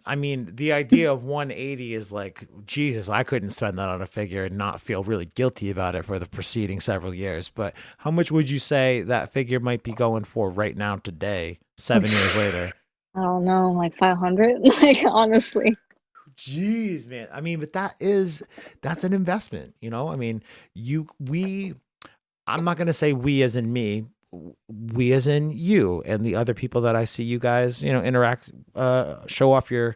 I mean, the idea of 180 is like, Jesus, I couldn't spend that on a figure and not feel really guilty about it for the preceding several years. But how much would you say that figure might be going for right now today, 7 years later? I don't know, like 500, like honestly. Jeez, man. I mean, but that's an investment, you know? I mean, I'm not going to say we as in me, we as in you and the other people that I see you guys, interact, show off your,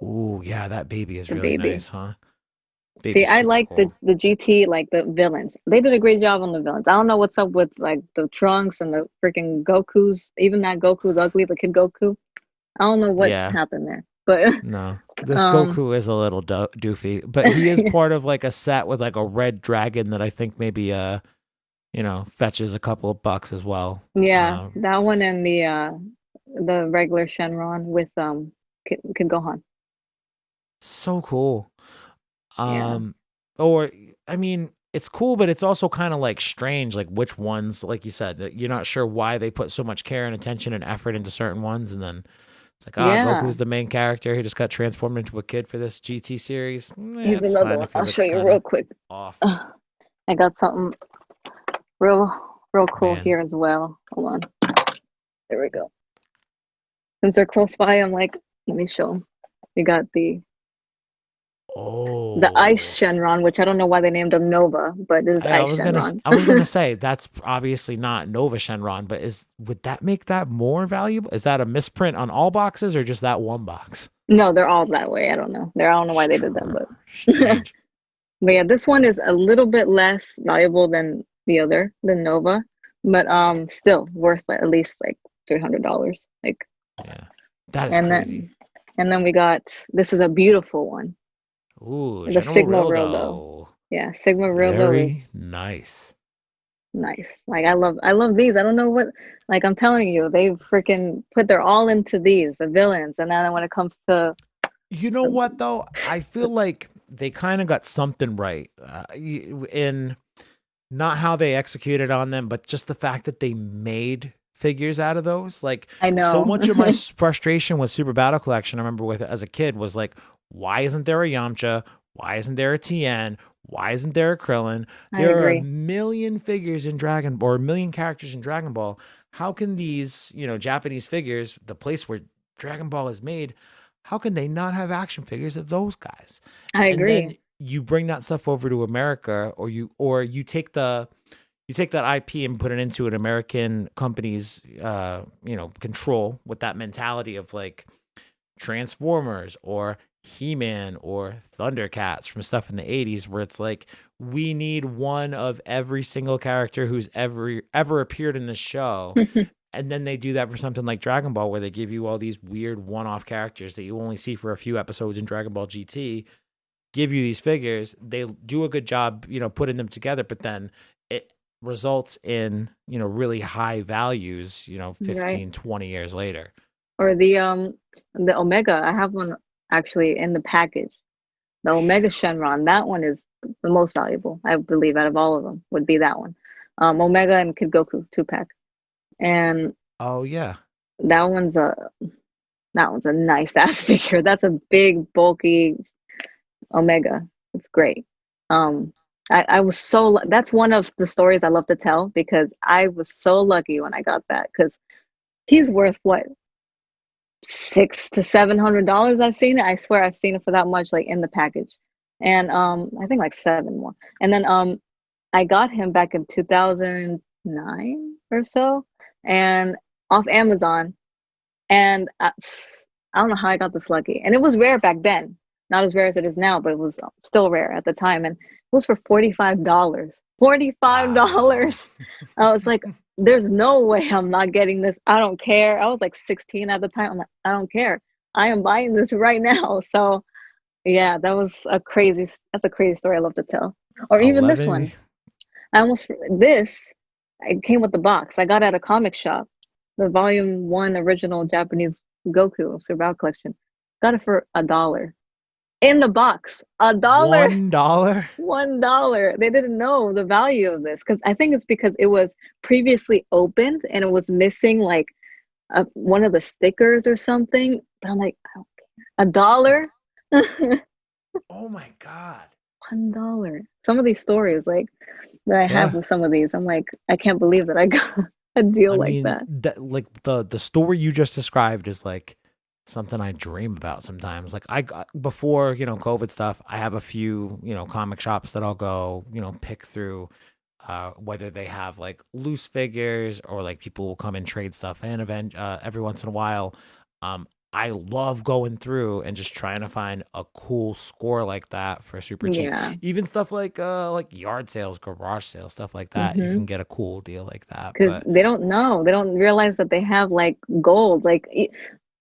ooh, yeah, that baby is The really baby. nice, huh? See, Baby's I super like cool. the GT, like the villains. They did a great job on the villains. I don't know what's up with like the Trunks and the freaking Gokus. Even that Goku's ugly, the kid Goku. I don't know what Yeah, happened there, but no. This um, Goku is a little doofy, but he is part of like a set with like a red dragon that I think maybe, fetches a couple of bucks as well. yeah, that one and the regular Shenron with Kid Gohan. So cool. Yeah, Um, or I mean, it's cool, but it's also kind of like strange, like which ones, like you said, that you're not sure why they put so much care and attention and effort into certain ones, and then it's like, yeah. Goku's the main character. He just got transformed into a kid for this GT series. Here's It's another fine one. if he I'll show looks you kind real of quick. off, I got something real, real cool man. here as well. Hold on. There we go. Since they're close by, I'm like, let me show them. We got the Ice Oh, Shenron, which I don't know why they named him Nova, but this is Ice Shenron. I was gonna say that's obviously not Nova Shenron, but would that make that more valuable? Is that a misprint on all boxes or just that one box? No, they're all that way. I don't know. I don't know why they did that, but Strange. but yeah, this one is a little bit less valuable than than Nova, but still worth like, at least like $300. Like, Yeah, that is and crazy. then we got, this is a beautiful one. Ooh, The General Sigma Rildo. Rildo. Yeah, Sigma Rildo Very is nice. nice. Like I love these. I don't know what, like I'm telling you, they freaking put their all into these, the villains. And then when it comes to You know what though? I feel like they kind of got something right in not how they executed on them, but just the fact that they made figures out of those. Like I so know. much of my frustration with Super Battle Collection, I remember with it as a kid, was like, Why isn't there a Yamcha? Why isn't there a Tien? Why isn't there a Krillin? I There are a agree. million figures in Dragon Ball, or a million characters in Dragon Ball. How can these, Japanese figures, the place where Dragon Ball is made, how can they not have action figures of those guys? I And agree. then you bring that stuff over to America, or you take that IP and put it into an American company's control, with that mentality of like Transformers or He-Man or Thundercats from stuff in the 80s, where it's like we need one of every single character who's ever appeared in the show. And then they do that for something like Dragon Ball, where they give you all these weird one-off characters that you only see for a few episodes in Dragon Ball GT, give you these figures. They do a good job, putting them together, but then it results in, really high values, Right. 15, 20 years later. Or the Omega. I have one actually in the package. The Omega Shenron. That one is the most valuable, I believe, out of all of them. Would be that one. Omega and Kid Goku 2 pack, and Oh yeah. that one's a nice ass figure. That's a big bulky Omega. It's great. Um, I was that's one of the stories I love to tell because I was so lucky when I got that because he's worth what, $600 to $700. I've seen it. I swear I've seen it for that much, like in the package, and I think like seven more. And then I got him back in 2009 or so, and off Amazon, and I don't know how I got this lucky. And it was rare back then, not as rare as it is now, but it was still rare at the time. And it was for $45. Wow. $45. I was like, there's no way I'm not getting this. I don't care. I was like 16 at the time. I'm like, I don't care. I am buying this right now. So yeah, that's a crazy story I love to tell. Or even this 11. one. I almost this it came with the box. I got it at a comic shop. The volume one original Japanese Goku Survival Collection. Got it for $1 in the box. $1. $1. $1. They didn't know the value of this because I think it's because it was previously opened and it was missing like one of the stickers or something. But I'm like, I don't care. $1. Oh my God. $1. Some of these stories like that I have Yeah. with some of these, I'm like, I can't believe that I got a deal I like mean, that. that, like the story you just described is like something I dream about sometimes. Like I got before, COVID stuff, I have a few, comic shops that I'll go, pick through, whether they have like loose figures or like people will come and trade stuff in event every once in a while. Um, I love going through and just trying to find a cool score like that for super cheap. Yeah. Even stuff like yard sales, garage sales, stuff like that. You Mm-hmm. can get a cool deal like that. Because But they don't know. They don't realize that they have like gold. Like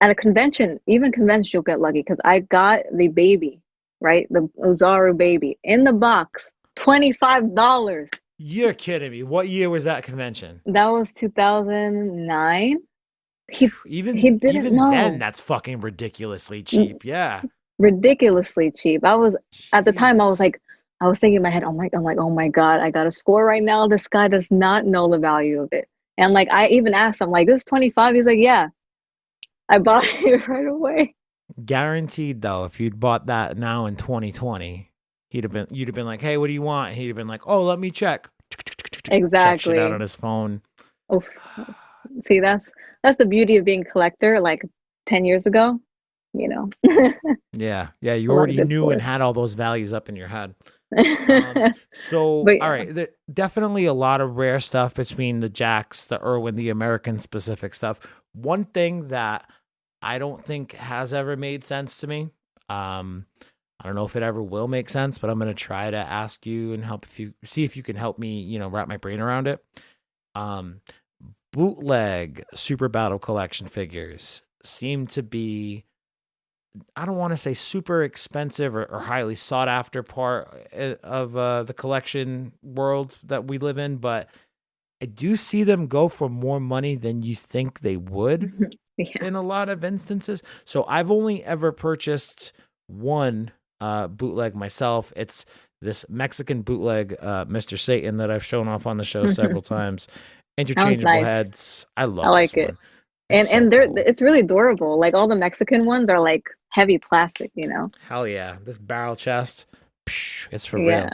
at a convention, even convention, you'll get lucky. Because I got the baby, right? The Ozaru baby in the box, $25. you're kidding me. What year was that convention? That was 2009. He he Even didn't even then, know. that's fucking ridiculously Mm, cheap. Yeah. ridiculously cheap. I was at the time. I was Jeez. like, I was thinking in my head, I'm like, oh my God, I got a score right now. This guy does not know the value of it. And like, I even asked him, like, this is 25. He's like, yeah, I bought it right away. Guaranteed though, if you'd bought that now in 2020, you'd have been like, "Hey, what do you want?" He'd have been like, "Oh, let me check." Check shit out on Exactly. his phone. Oof. See, that's the beauty of being a collector. Like 10 years ago, you know, Yeah, yeah, you a lot of already good knew and scores. had all those values up in your head. But So all yeah. right, definitely a lot of rare stuff between the Jax, the Irwin, the American specific stuff. One thing that I don't think has ever made sense to me. Um, I don't know if it ever will make sense, but I'm gonna try to ask you and help if you see if you can help me, wrap my brain around it. Um, bootleg Super Battle Collection figures seem to be, I don't want to say super expensive or highly sought after part of the collection world that we live in, but I do see them go for more money than you think they would Yeah. in a lot of instances. So I've only ever purchased one bootleg myself. It's this Mexican bootleg, Mr. Satan, that I've shown off on the show several times. Sounds Interchangeable nice. heads. I I love this like it. one. It's so and they're cool. it's really durable. Like all the Mexican ones are like heavy plastic, you know. Hell yeah. This barrel chest, psh, it's for Yeah. real.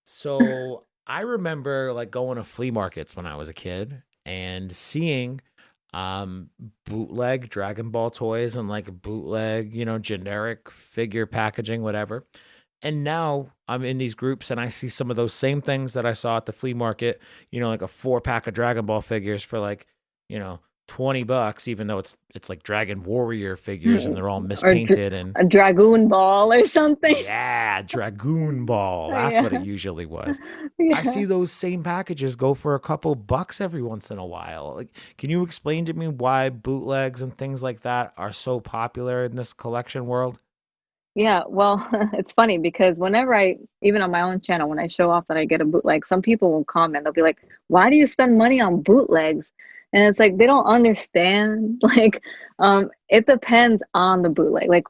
So I remember like going to flea markets when I was a kid and seeing um bootleg Dragon Ball toys and like bootleg, generic figure packaging, whatever. And now I'm in these groups and I see some of those same things that I saw at the flea market, like a 4 pack of Dragon Ball figures for like, you know, $20, even though it's like Dragon Warrior figures and they're all Or mispainted and a Dragoon Ball or something. yeah, Dragoon Ball. That's what it Yeah. usually was. I Yeah. see those same packages go for a couple bucks every once in a while. Like, can you explain to me why bootlegs and things like that are so popular in this collection world? Yeah, well, it's funny because whenever even on my own channel, when I show off that I get a bootleg, some people will comment. They'll be like, "Why do you spend money on bootlegs?" And it's like they don't understand. Like, it depends on the bootleg. Like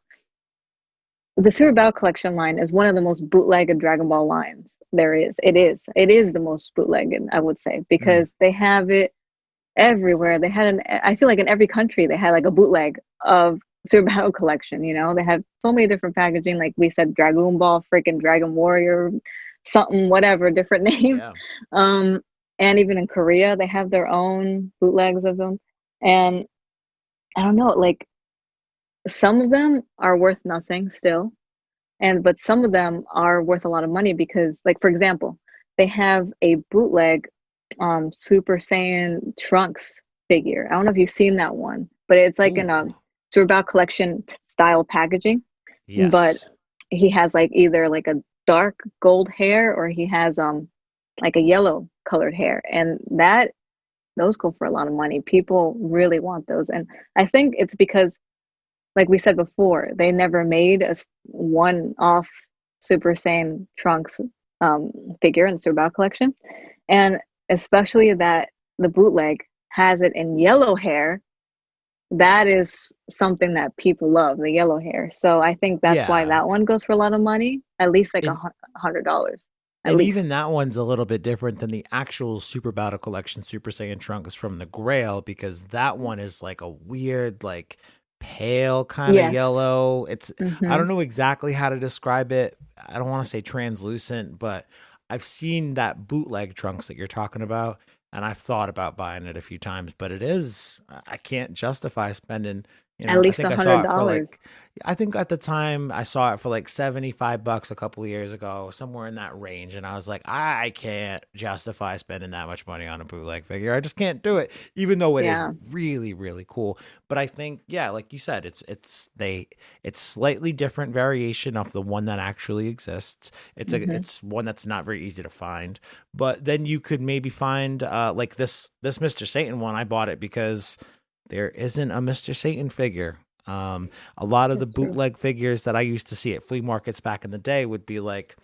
the Super Battle Collection line is one of the most bootlegged Dragon Ball lines there is. It is the most bootlegged, I would say, Mm, because they have it everywhere. They had I feel like in every country they had like a bootleg of Super Battle Collection, you know? They had so many different packaging, like we said, Dragoon Ball, freaking Dragon Warrior, something, whatever, different name. yeah. Um, and even in Korea, they have their own bootlegs of them. And I don't know, like some of them are worth nothing still. And but some of them are worth a lot of money because, like, for example, they have a bootleg Super Saiyan Trunks figure. I don't know if you've seen that one, but it's like in a Ooh, Super collection style packaging. But yes. he has like either like a dark gold hair or he has like a yellow colored hair. And that those go for a lot of money. People really want those. And I think it's because like we said before, they never made a one-off Super Saiyan Trunks figure in the Super Battle collection, and especially that the bootleg has it in yellow hair. That is something that people love, the yellow hair. So I think that's why Yeah. that one goes for a lot of money, at least like And $100, at and least. even that one's a little bit different than the actual Super Battle Collection Super Saiyan Trunks from the Grail because that one is like a weird, like pale kind of Yes. yellow. I Mm-hmm. don't know exactly how to describe it. I don't want to say translucent, but I've seen that bootleg Trunks that you're talking about, and I've thought about buying it a few times, but I can't justify spending, At I least a think I hundred saw it for dollars. like I think at the time I saw it for like $75 a couple of years ago, somewhere in that range. And I was like, I can't justify spending that much money on a bootleg figure. I just can't do it, even though it is Yeah. really, really cool. But I think, yeah, like you said, it's slightly different variation of the one that actually exists. Mm-hmm. It's one that's not very easy to find. But then you could maybe find like this Mr. Satan one. I bought it because there isn't a Mr. Satan figure. A lot of the That's true. bootleg figures that I used to see at flea markets back in the day would be like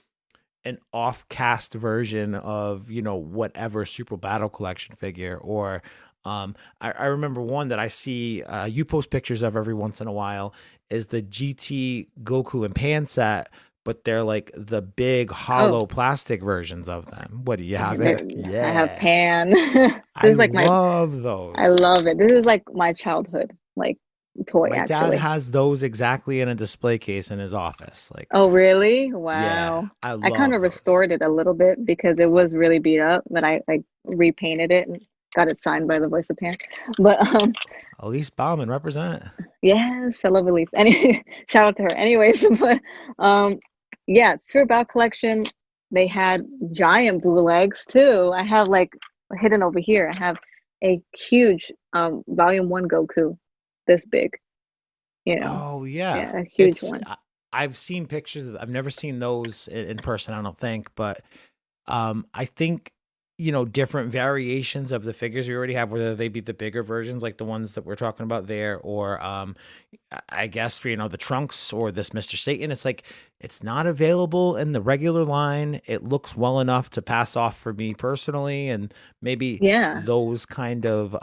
an off-cast version of whatever Super Battle Collection figure, or I remember one that I see you post pictures of every once in a while is the GT Goku and Pan set, but they're like the big Oh, hollow plastic versions of them. What do you yeah, have it? I have Yeah, Pan. I This is like love I those. love it. This is like my childhood, like toy My dad actually. has those exactly in a display case in his office. Like, Oh, really? yeah, Wow. I I kind love of those. restored it a little bit because it was really beat up, but I like repainted it and got it signed by the voice of Pan. But Elise Bauman represent. yes, I love Elise. Any shout out to her. Anyways, but yeah, Surbout collection, they had giant bootlegs too. I have like hidden over here. I have a huge volume 1 Goku this big, you know. Oh yeah, Yeah, a huge one. I've seen pictures. I've never seen those in person. I don't think, but I think different variations of the figures we already have, whether they be the bigger versions like the ones that we're talking about there, or I guess for the Trunks or this Mr. Satan. It's like it's not available in the regular line. It looks well enough to pass off for me personally, and maybe Yeah. those kind of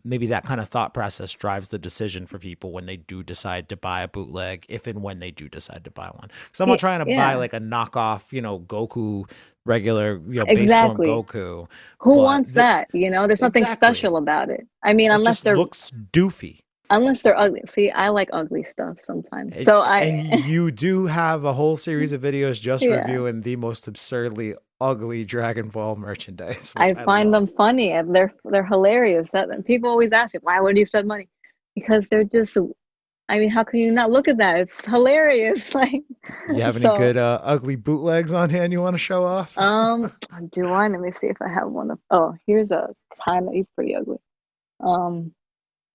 maybe that kind of thought process drives the decision for people when they do decide to buy a bootleg, if and when they do decide to buy one. So I'm not trying to buy Yeah. like a knockoff Goku regular, base form Exactly. Goku. Who But wants that? You know, there's nothing exactly, special about it. I mean, it just looks doofy. unless they're ugly. See, I like ugly stuff sometimes. So And I you do have a whole series of videos just yeah, reviewing the most absurdly ugly Dragon Ball merchandise, which I I find them love. funny and they're hilarious. That people always ask me, why would you spend money? Because they're just I mean, how can you not look at that? It's hilarious. Like You have any so good ugly bootlegs on hand you want to show off? um do I let me see if I have one of oh, here's a kind of he's pretty ugly. Um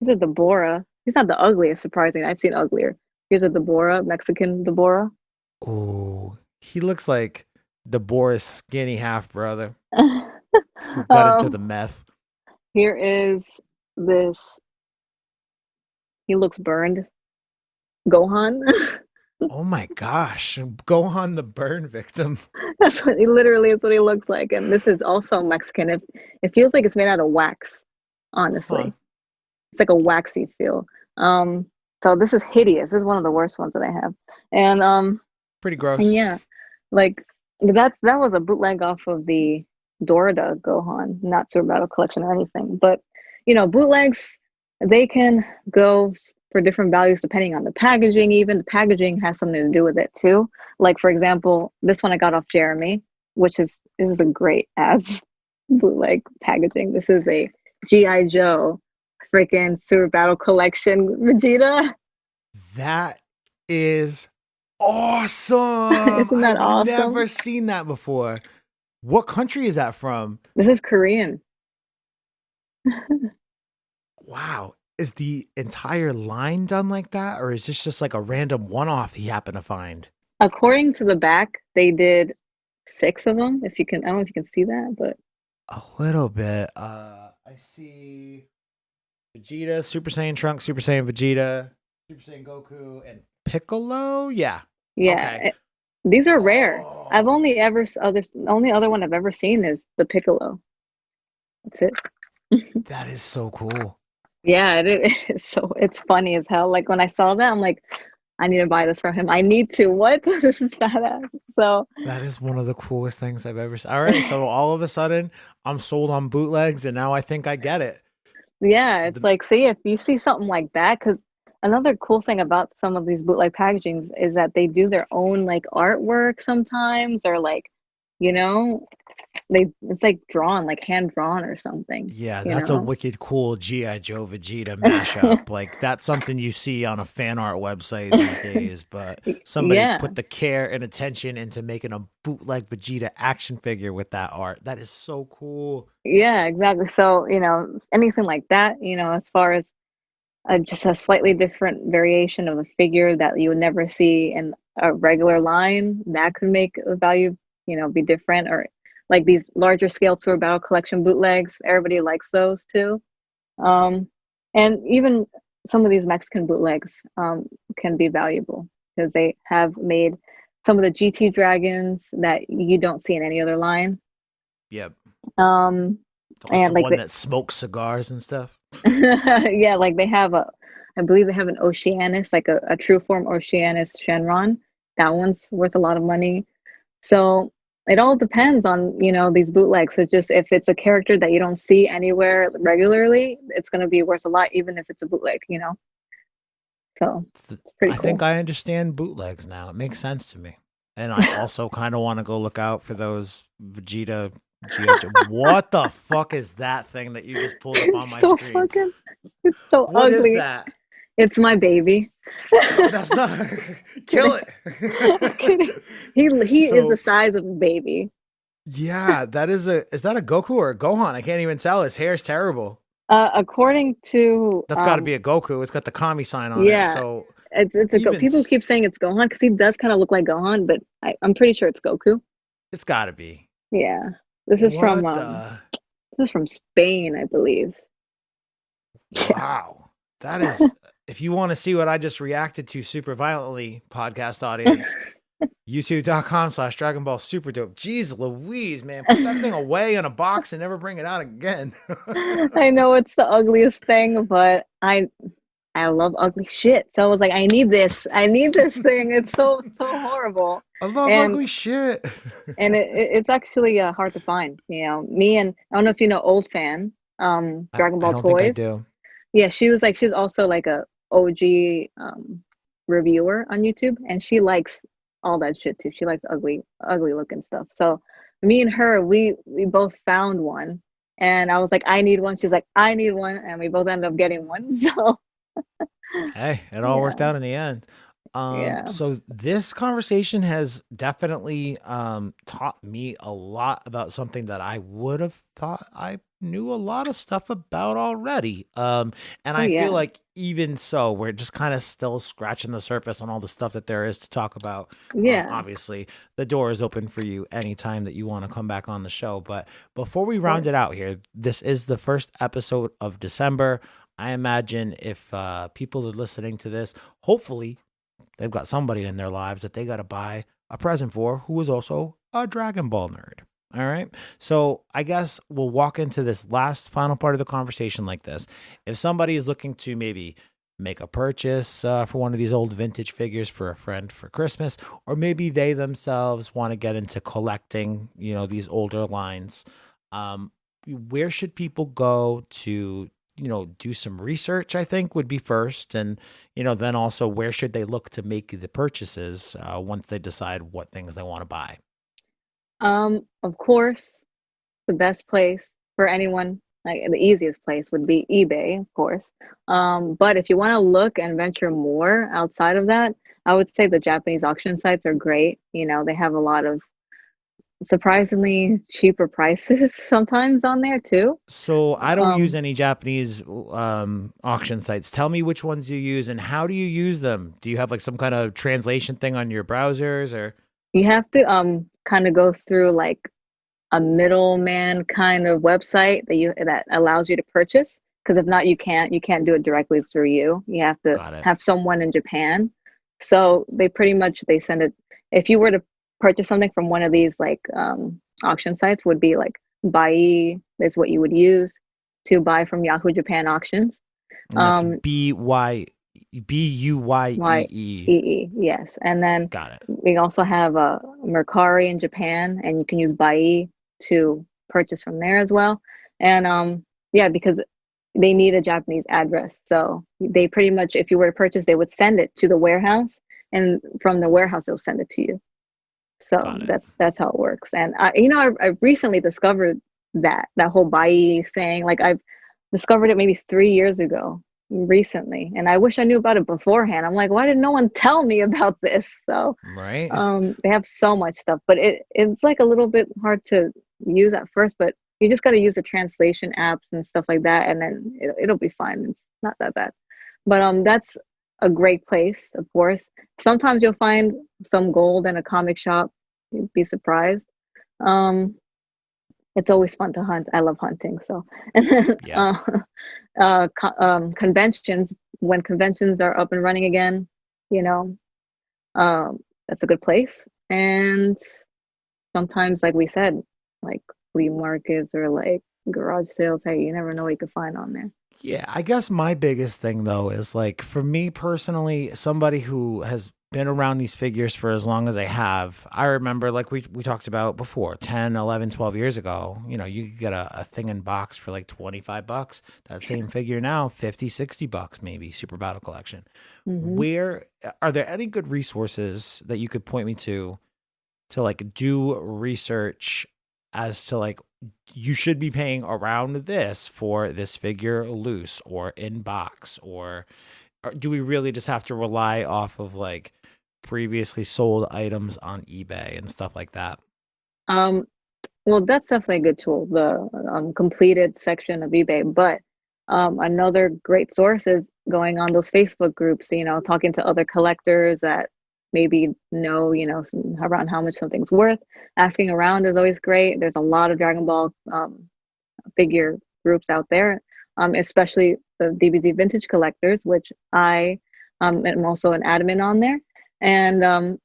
here's a Deborah. He's not the ugliest, surprising. I've seen uglier. Here's a Deborah, Mexican Deborah. Oh, he looks like the Boris skinny half brother who got into the um meth. here is this he looks burned. Gohan. Oh my gosh, Gohan the burn victim. That's what he literally is what he looks like. And this is also Mexican. It feels like it's made out of wax, Huh. honestly. It's like a waxy feel. Um, so this is hideous. This is one of the worst ones that I have. And Pretty and gross. yeah, like that was a bootleg off of the Dorada Gohan, not Super Battle Collection or anything. But you know, bootlegs they can go for different values depending on the packaging. Even the packaging has something to do with it too. Like for example, this one I got off Jeremy, which is this is a great as bootleg packaging. This is a GI Joe freaking Super Battle Collection Vegeta. That is awesome. Isn't that I've awesome? never seen that before. What country is that from? This is Korean. Wow. Is the entire line done like that? Or is this just like a random one off he happened to find? According to the back, they did six of them. If you can, I don't know if you can see that, but A little bit. I see Vegeta, Super Saiyan Trunks, Super Saiyan Vegeta, Super Saiyan Goku, and Piccolo. Yeah. yeah, Okay. these are rare. I've Oh, only ever the only other one I've ever seen is the Piccolo. That's it. that is so cool. Yeah, it is. So it's funny as hell. Like when I saw that, I'm like, I need to buy this for him. I need to. What? This is badass. So That is one of the coolest things I've ever seen. All right, so all of a sudden, I'm sold on bootlegs, and now I think I get it. yeah, it's The, like, see, if you see something like that, because another cool thing about some of these bootleg packagings is that they do their own like artwork sometimes, or like, you know, they it's like drawn, like hand drawn or something, yeah, you that's a know. wicked cool GI Joe Vegeta mashup. Like that's something you see on a fan art website these days. But somebody Yeah, put the care and attention into making a bootleg Vegeta action figure with that art. That is so cool. yeah, exactly. So, you know, anything like that, you know, as far as just a slightly different variation of a figure that you would never see in a regular line, that could make the value, you know, be different. Or like these larger scale tour battle collection bootlegs, everybody likes those too. Um, and even some of these Mexican bootlegs can be valuable because they have made some of the GT dragons that you don't see in any other line. Yep. Um, Like the and like one the that smokes cigars and stuff. yeah, like they have a, I believe they have an Oceanus, like a true form Oceanus Shenron. That one's worth a lot of money. So it all depends on, you know, these bootlegs. It's just if it's a character that you don't see anywhere regularly, it's going to be worth a lot, even if it's a bootleg, you know? So it's pretty I think cool. I understand bootlegs now. It makes sense to me. And I also kind of want to go look out for those Vegeta GI Joe. What the fuck is that thing that you just pulled up on It's my so screen? fucking, it's so What is ugly. that? It's my baby. That's not kill Kidding. I'm it. kidding. He is the So size of a baby. yeah, is that a Goku or a Gohan? I can't even tell. His hair's terrible. According to That's got to be a Goku. It's got the kami sign on it. yeah, So it's a even people keep saying it's Gohan because he does kind of look like Gohan, but I'm pretty sure it's Goku. it's got to be. Yeah, this is from What the? this is from Spain, I believe. Yeah. Wow. That is, if you want to see what I just reacted to super violently, podcast audience, youtube.com/Dragon Ball Super Dope. Jeez Louise, man. Put that thing away in a box and never bring it out again. I know it's the ugliest thing, but I I love ugly shit. So I was like, I need this. I need this thing. It's so horrible. I love And ugly shit. it's actually hard to find. You know, me and I don't know if you know Old Fan, Dragon I Ball don't think I Toys. do. Yeah, she's also like a OG reviewer on YouTube, and she likes all that shit too. She likes ugly looking stuff. So me and her, we both found one, and I was like, I need one. She's like, I need one, and we both ended up getting one. So Hey, it all worked yeah, out in the end. yeah. So this conversation has definitely taught me a lot about something that I would have thought I knew a lot of stuff about already. And Oh I feel yeah, like even so, we're just kind of still scratching the surface on all the stuff that there is to talk about. yeah. Obviously, the door is open for you anytime that you want to come back on the show. But before we Of round course. it out here, this is the first episode of December. I imagine if people are listening to this, hopefully they've got somebody in their lives that they got to buy a present for who is also a Dragon Ball nerd. All right. So I guess we'll walk into this last final part of the conversation like this. If somebody is looking to maybe make a purchase for one of these old vintage figures for a friend for Christmas, or maybe they themselves want to get into collecting, these older lines, um, where should people go to, do some research, I think would be first. And, then also where should they look to make the purchases once they decide what things they want to buy? Of course, the best place for anyone, like the easiest place would be eBay, of course. But if you want to look and venture more outside of that, I would say the Japanese auction sites are great. You know, they have a lot of surprisingly cheaper prices sometimes on there too. So I don't use Um, any Japanese auction sites. Tell me which ones you use and how do you use them? Do you have like some kind of translation thing on your browsers or? you have to kind of go through like a middleman kind of website that allows you to purchase. Because if not, you can't do it directly through you. You have to Got it. have someone in Japan. So they send it. If you were to purchase something from one of these like auction sites, would be like Buy is what you would use to buy from Yahoo Japan auctions. And that's Um, Buye. yes. And then Got it. we also have Mercari in Japan, and you can use Bai to purchase from there as well. And yeah, because they need a Japanese address. So they pretty much, if you were to purchase, they would send it to the warehouse, and from the warehouse, they'll send it to you. So Got it. that's how it works. And I recently discovered that whole Bai thing. Like I've discovered it maybe 3 years ago recently, and I wish I knew about it beforehand. I'm like, why did no one tell me about this? So Right? they have so much stuff, but it's like a little bit hard to use at first, but you just got to use the translation apps and stuff like that, and then it'll be fine. It's not that bad. But that's a great place, of course. Sometimes you'll find some gold in a comic shop. You'd be surprised. Um, it's always fun to hunt. I love hunting. So, and then Yeah. conventions, when conventions are up and running again, you know, that's a good place. And sometimes, like we said, like flea markets or like garage sales, hey, you never know what you could find on there. Yeah, I guess my biggest thing though is like for me personally, somebody who has been around these figures for as long as I have, I remember like we talked about before, 10, 11, 12 years ago, you could get a thing in box for like $25. That same figure now, 50, $60 maybe, Super Battle Collection. Hmm. Where are there any good resources that you could point me to like do research as to like you should be paying around this for this figure loose or in box or do we really just have to rely off of like previously sold items on eBay and stuff like that? Um, well, that's definitely a good tool, the completed section of eBay. But another great source is going on those Facebook groups, talking to other collectors that maybe know, around how much something's worth. Asking around is always great. There's a lot of Dragon Ball figure groups out there, especially the DBZ vintage collectors, which I am also an admin on there. And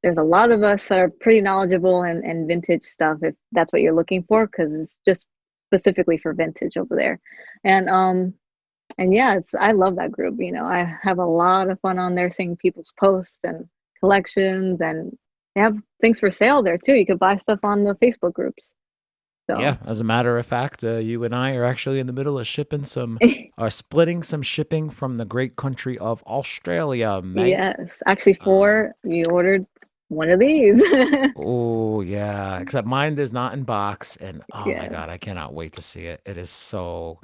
there's a lot of us that are pretty knowledgeable in vintage stuff if that's what you're looking for, because it's just specifically for vintage over there. And And yeah, it's I love that group. I have a lot of fun on there seeing people's posts and collections, and they have things for sale there too. You could buy stuff on the Facebook groups. Yeah, So as a matter of fact, you and I are actually in the middle of splitting some shipping from the great country of Australia, mate. yes, actually, Um, four you ordered one of these. oh yeah, except mine is not in box, and oh my Yeah. god, I cannot wait to see it. It is so.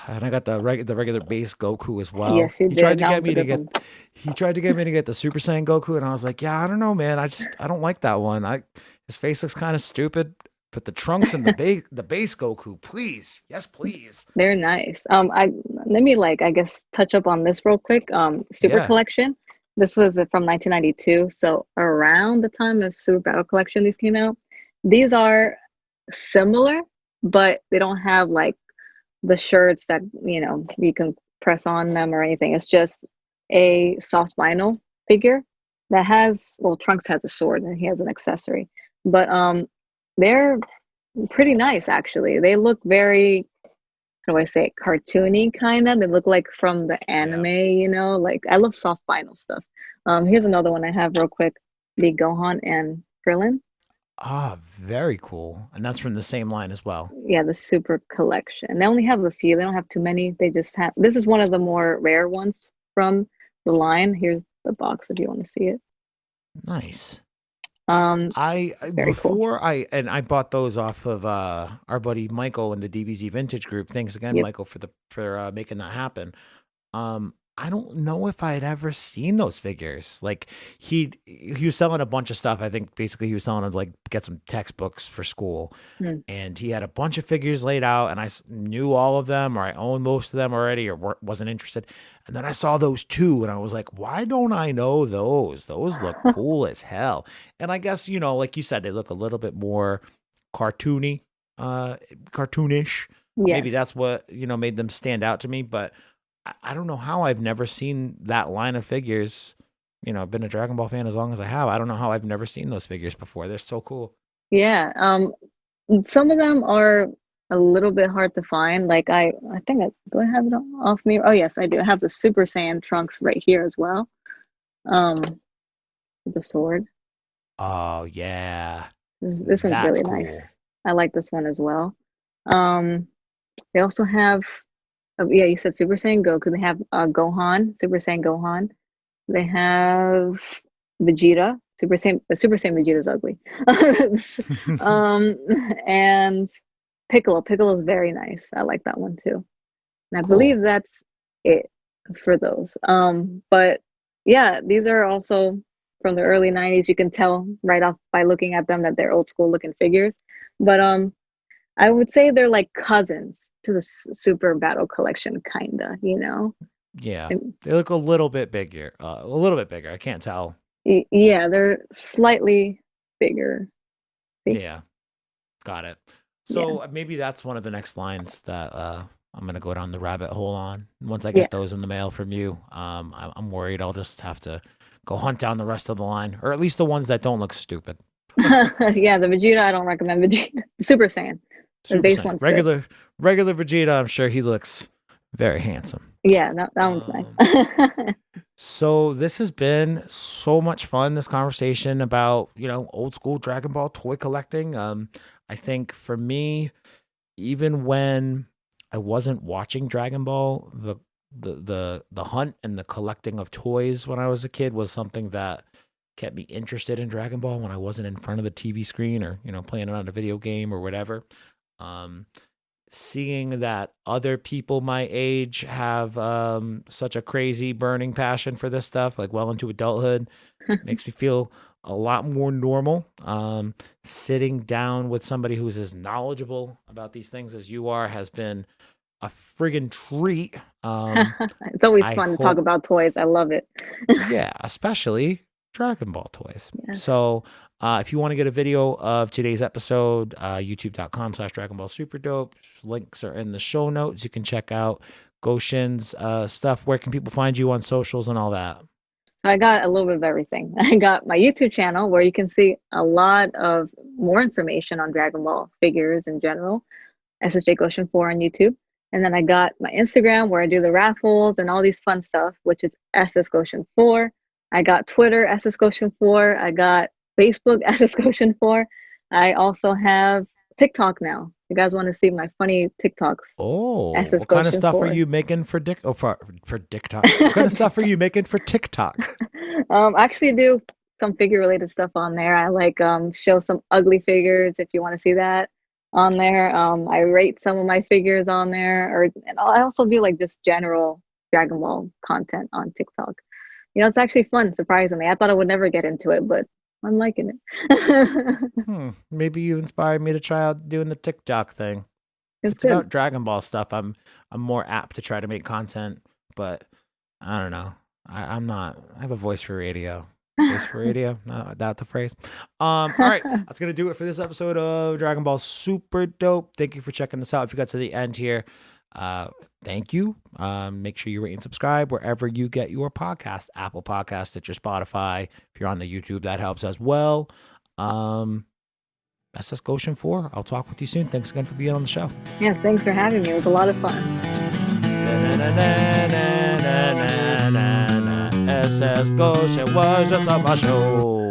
And I got the regular base Goku as well. Yes, you He tried did. to That get one's a me to good one. get he tried to get me to get the Super Saiyan Goku, and I was like, yeah, I don't know, man. I don't like that one. I His face looks kind of stupid, but the trunks and the base Goku, please, yes, please. They're nice. I let me I guess touch up on this real quick. Super Yeah, Collection. This was from 1992, so around the time of Super Battle Collection these came out. These are similar, but they don't have the shirts that you can press on them or anything. It's just a soft vinyl figure that has Trunks has a sword and he has an accessory, but they're pretty nice actually. They look very, how do I say it, cartoony kind of. They look like from the yeah. anime, Like I love soft vinyl stuff. Here's another one I have real quick: the Gohan and Krillin. Ah, very cool. And that's from the same line as well. Yeah, the Super Collection. They only have a few. They don't have too many. They just have. This is one of the more rare ones from the line. Here's the box if you want to see it. Nice. Um, very cool. I bought those off of our buddy Michael in the DBZ Vintage group. Thanks again, Yep. Michael, for making that happen. I don't know if I had ever seen those figures. Like he was selling a bunch of stuff. I think basically he was selling them to like get some textbooks for school, Hmm. and he had a bunch of figures laid out, and knew all of them, or I owned most of them already, or wasn't interested. And then I saw those two, and I was like, why don't I know those? Those look cool as hell. And I guess like you said, they look a little bit more cartoony, cartoonish. Maybe Yes. that's what made them stand out to me, but. I don't know how I've never seen that line of figures. I've been a Dragon Ball fan as long as I have. I don't know how I've never seen those figures before. They're so cool. Yeah. Some of them are a little bit hard to find. I think do I have it off me? Oh yes, I do. I have the Super Saiyan Trunks right here as well. Um, the sword. Oh yeah, This one's that's really nice. cool. I like this one as well. Um, they also have, yeah, you said Super Saiyan Goku. They have Gohan, Super Saiyan Gohan. They have Vegeta, Super Saiyan Vegeta's ugly. um, and Piccolo. Piccolo's very nice. I like that one too. And I Cool. believe that's it for those. But yeah, these are also from the early 90s. You can tell right off by looking at them that they're old school looking figures. But I would say they're like cousins to the Super Battle Collection, kinda. Yeah, And, they look a little bit bigger. A little bit bigger. I can't tell. yeah, they're slightly bigger. Yeah, got it. Yeah, So maybe that's one of the next lines that I'm gonna go down the rabbit hole on. Once I yeah, get those in the mail from you, I'm worried I'll just have to go hunt down the rest of the line, or at least the ones that don't look stupid. yeah. The Vegeta, I don't recommend Vegeta. Super Saiyan, the Super base Saiyan. one's good. Regular Vegeta, I'm sure he looks very handsome. Yeah, that one's Um, nice. so this has been so much fun, this conversation about, old school Dragon Ball toy collecting. I think for me, even when I wasn't watching Dragon Ball, the hunt and the collecting of toys when I was a kid was something that kept me interested in Dragon Ball when I wasn't in front of the TV screen or, playing it on a video game or whatever. Um, Seeing that other people my age have such a crazy burning passion for this stuff, like well into adulthood, makes me feel a lot more normal. Sitting down with somebody who's as knowledgeable about these things as you are has been a friggin' treat. It's always I fun to talk hope, about toys. I love it. yeah, especially Dragon Ball toys. Yes. So, if you want to get a video of today's episode, youtube.com/Dragon Ball Super Dope. Links are in the show notes. You can check out Goshin's stuff. Where can people find you on socials and all that? I got a little bit of everything. I got my YouTube channel where you can see a lot of more information on Dragon Ball figures in general. SSGoshin4 on YouTube. And then I got my Instagram where I do the raffles and all these fun stuff, which is SSGoshin4. I got Twitter SSGoshin4. I got Facebook SSGoshin4. I also have TikTok now. You guys want to see my funny TikToks? Oh, what kind of stuff are SSGoshin4. you making for TikTok? What kind of stuff are you making for TikTok? I actually do some figure related stuff on there. I like show some ugly figures if you want to see that on there. I rate some of my figures on there, and I also do like just general Dragon Ball content on TikTok. You know, it's actually fun, surprisingly. I thought I would never get into it, but I'm liking it. Maybe you inspired me to try out doing the TikTok thing. If it's Good. about Dragon Ball stuff, I'm more apt to try to make content, but I don't know. I'm not. I have a voice for radio. Voice for radio, not that the phrase. All right, that's gonna do it for this episode of Dragon Ball Super Dope. Thank you for checking this out. If you got to the end here, thank you. Make sure you rate and subscribe wherever you get your podcast. Apple Podcast, Stitcher, Spotify. If you're on the YouTube, that helps as well. SSGoshin4. I'll talk with you soon. Thanks again for being on the show. Yeah, thanks for having me. It was a lot of fun. SS Goshin was just on my show.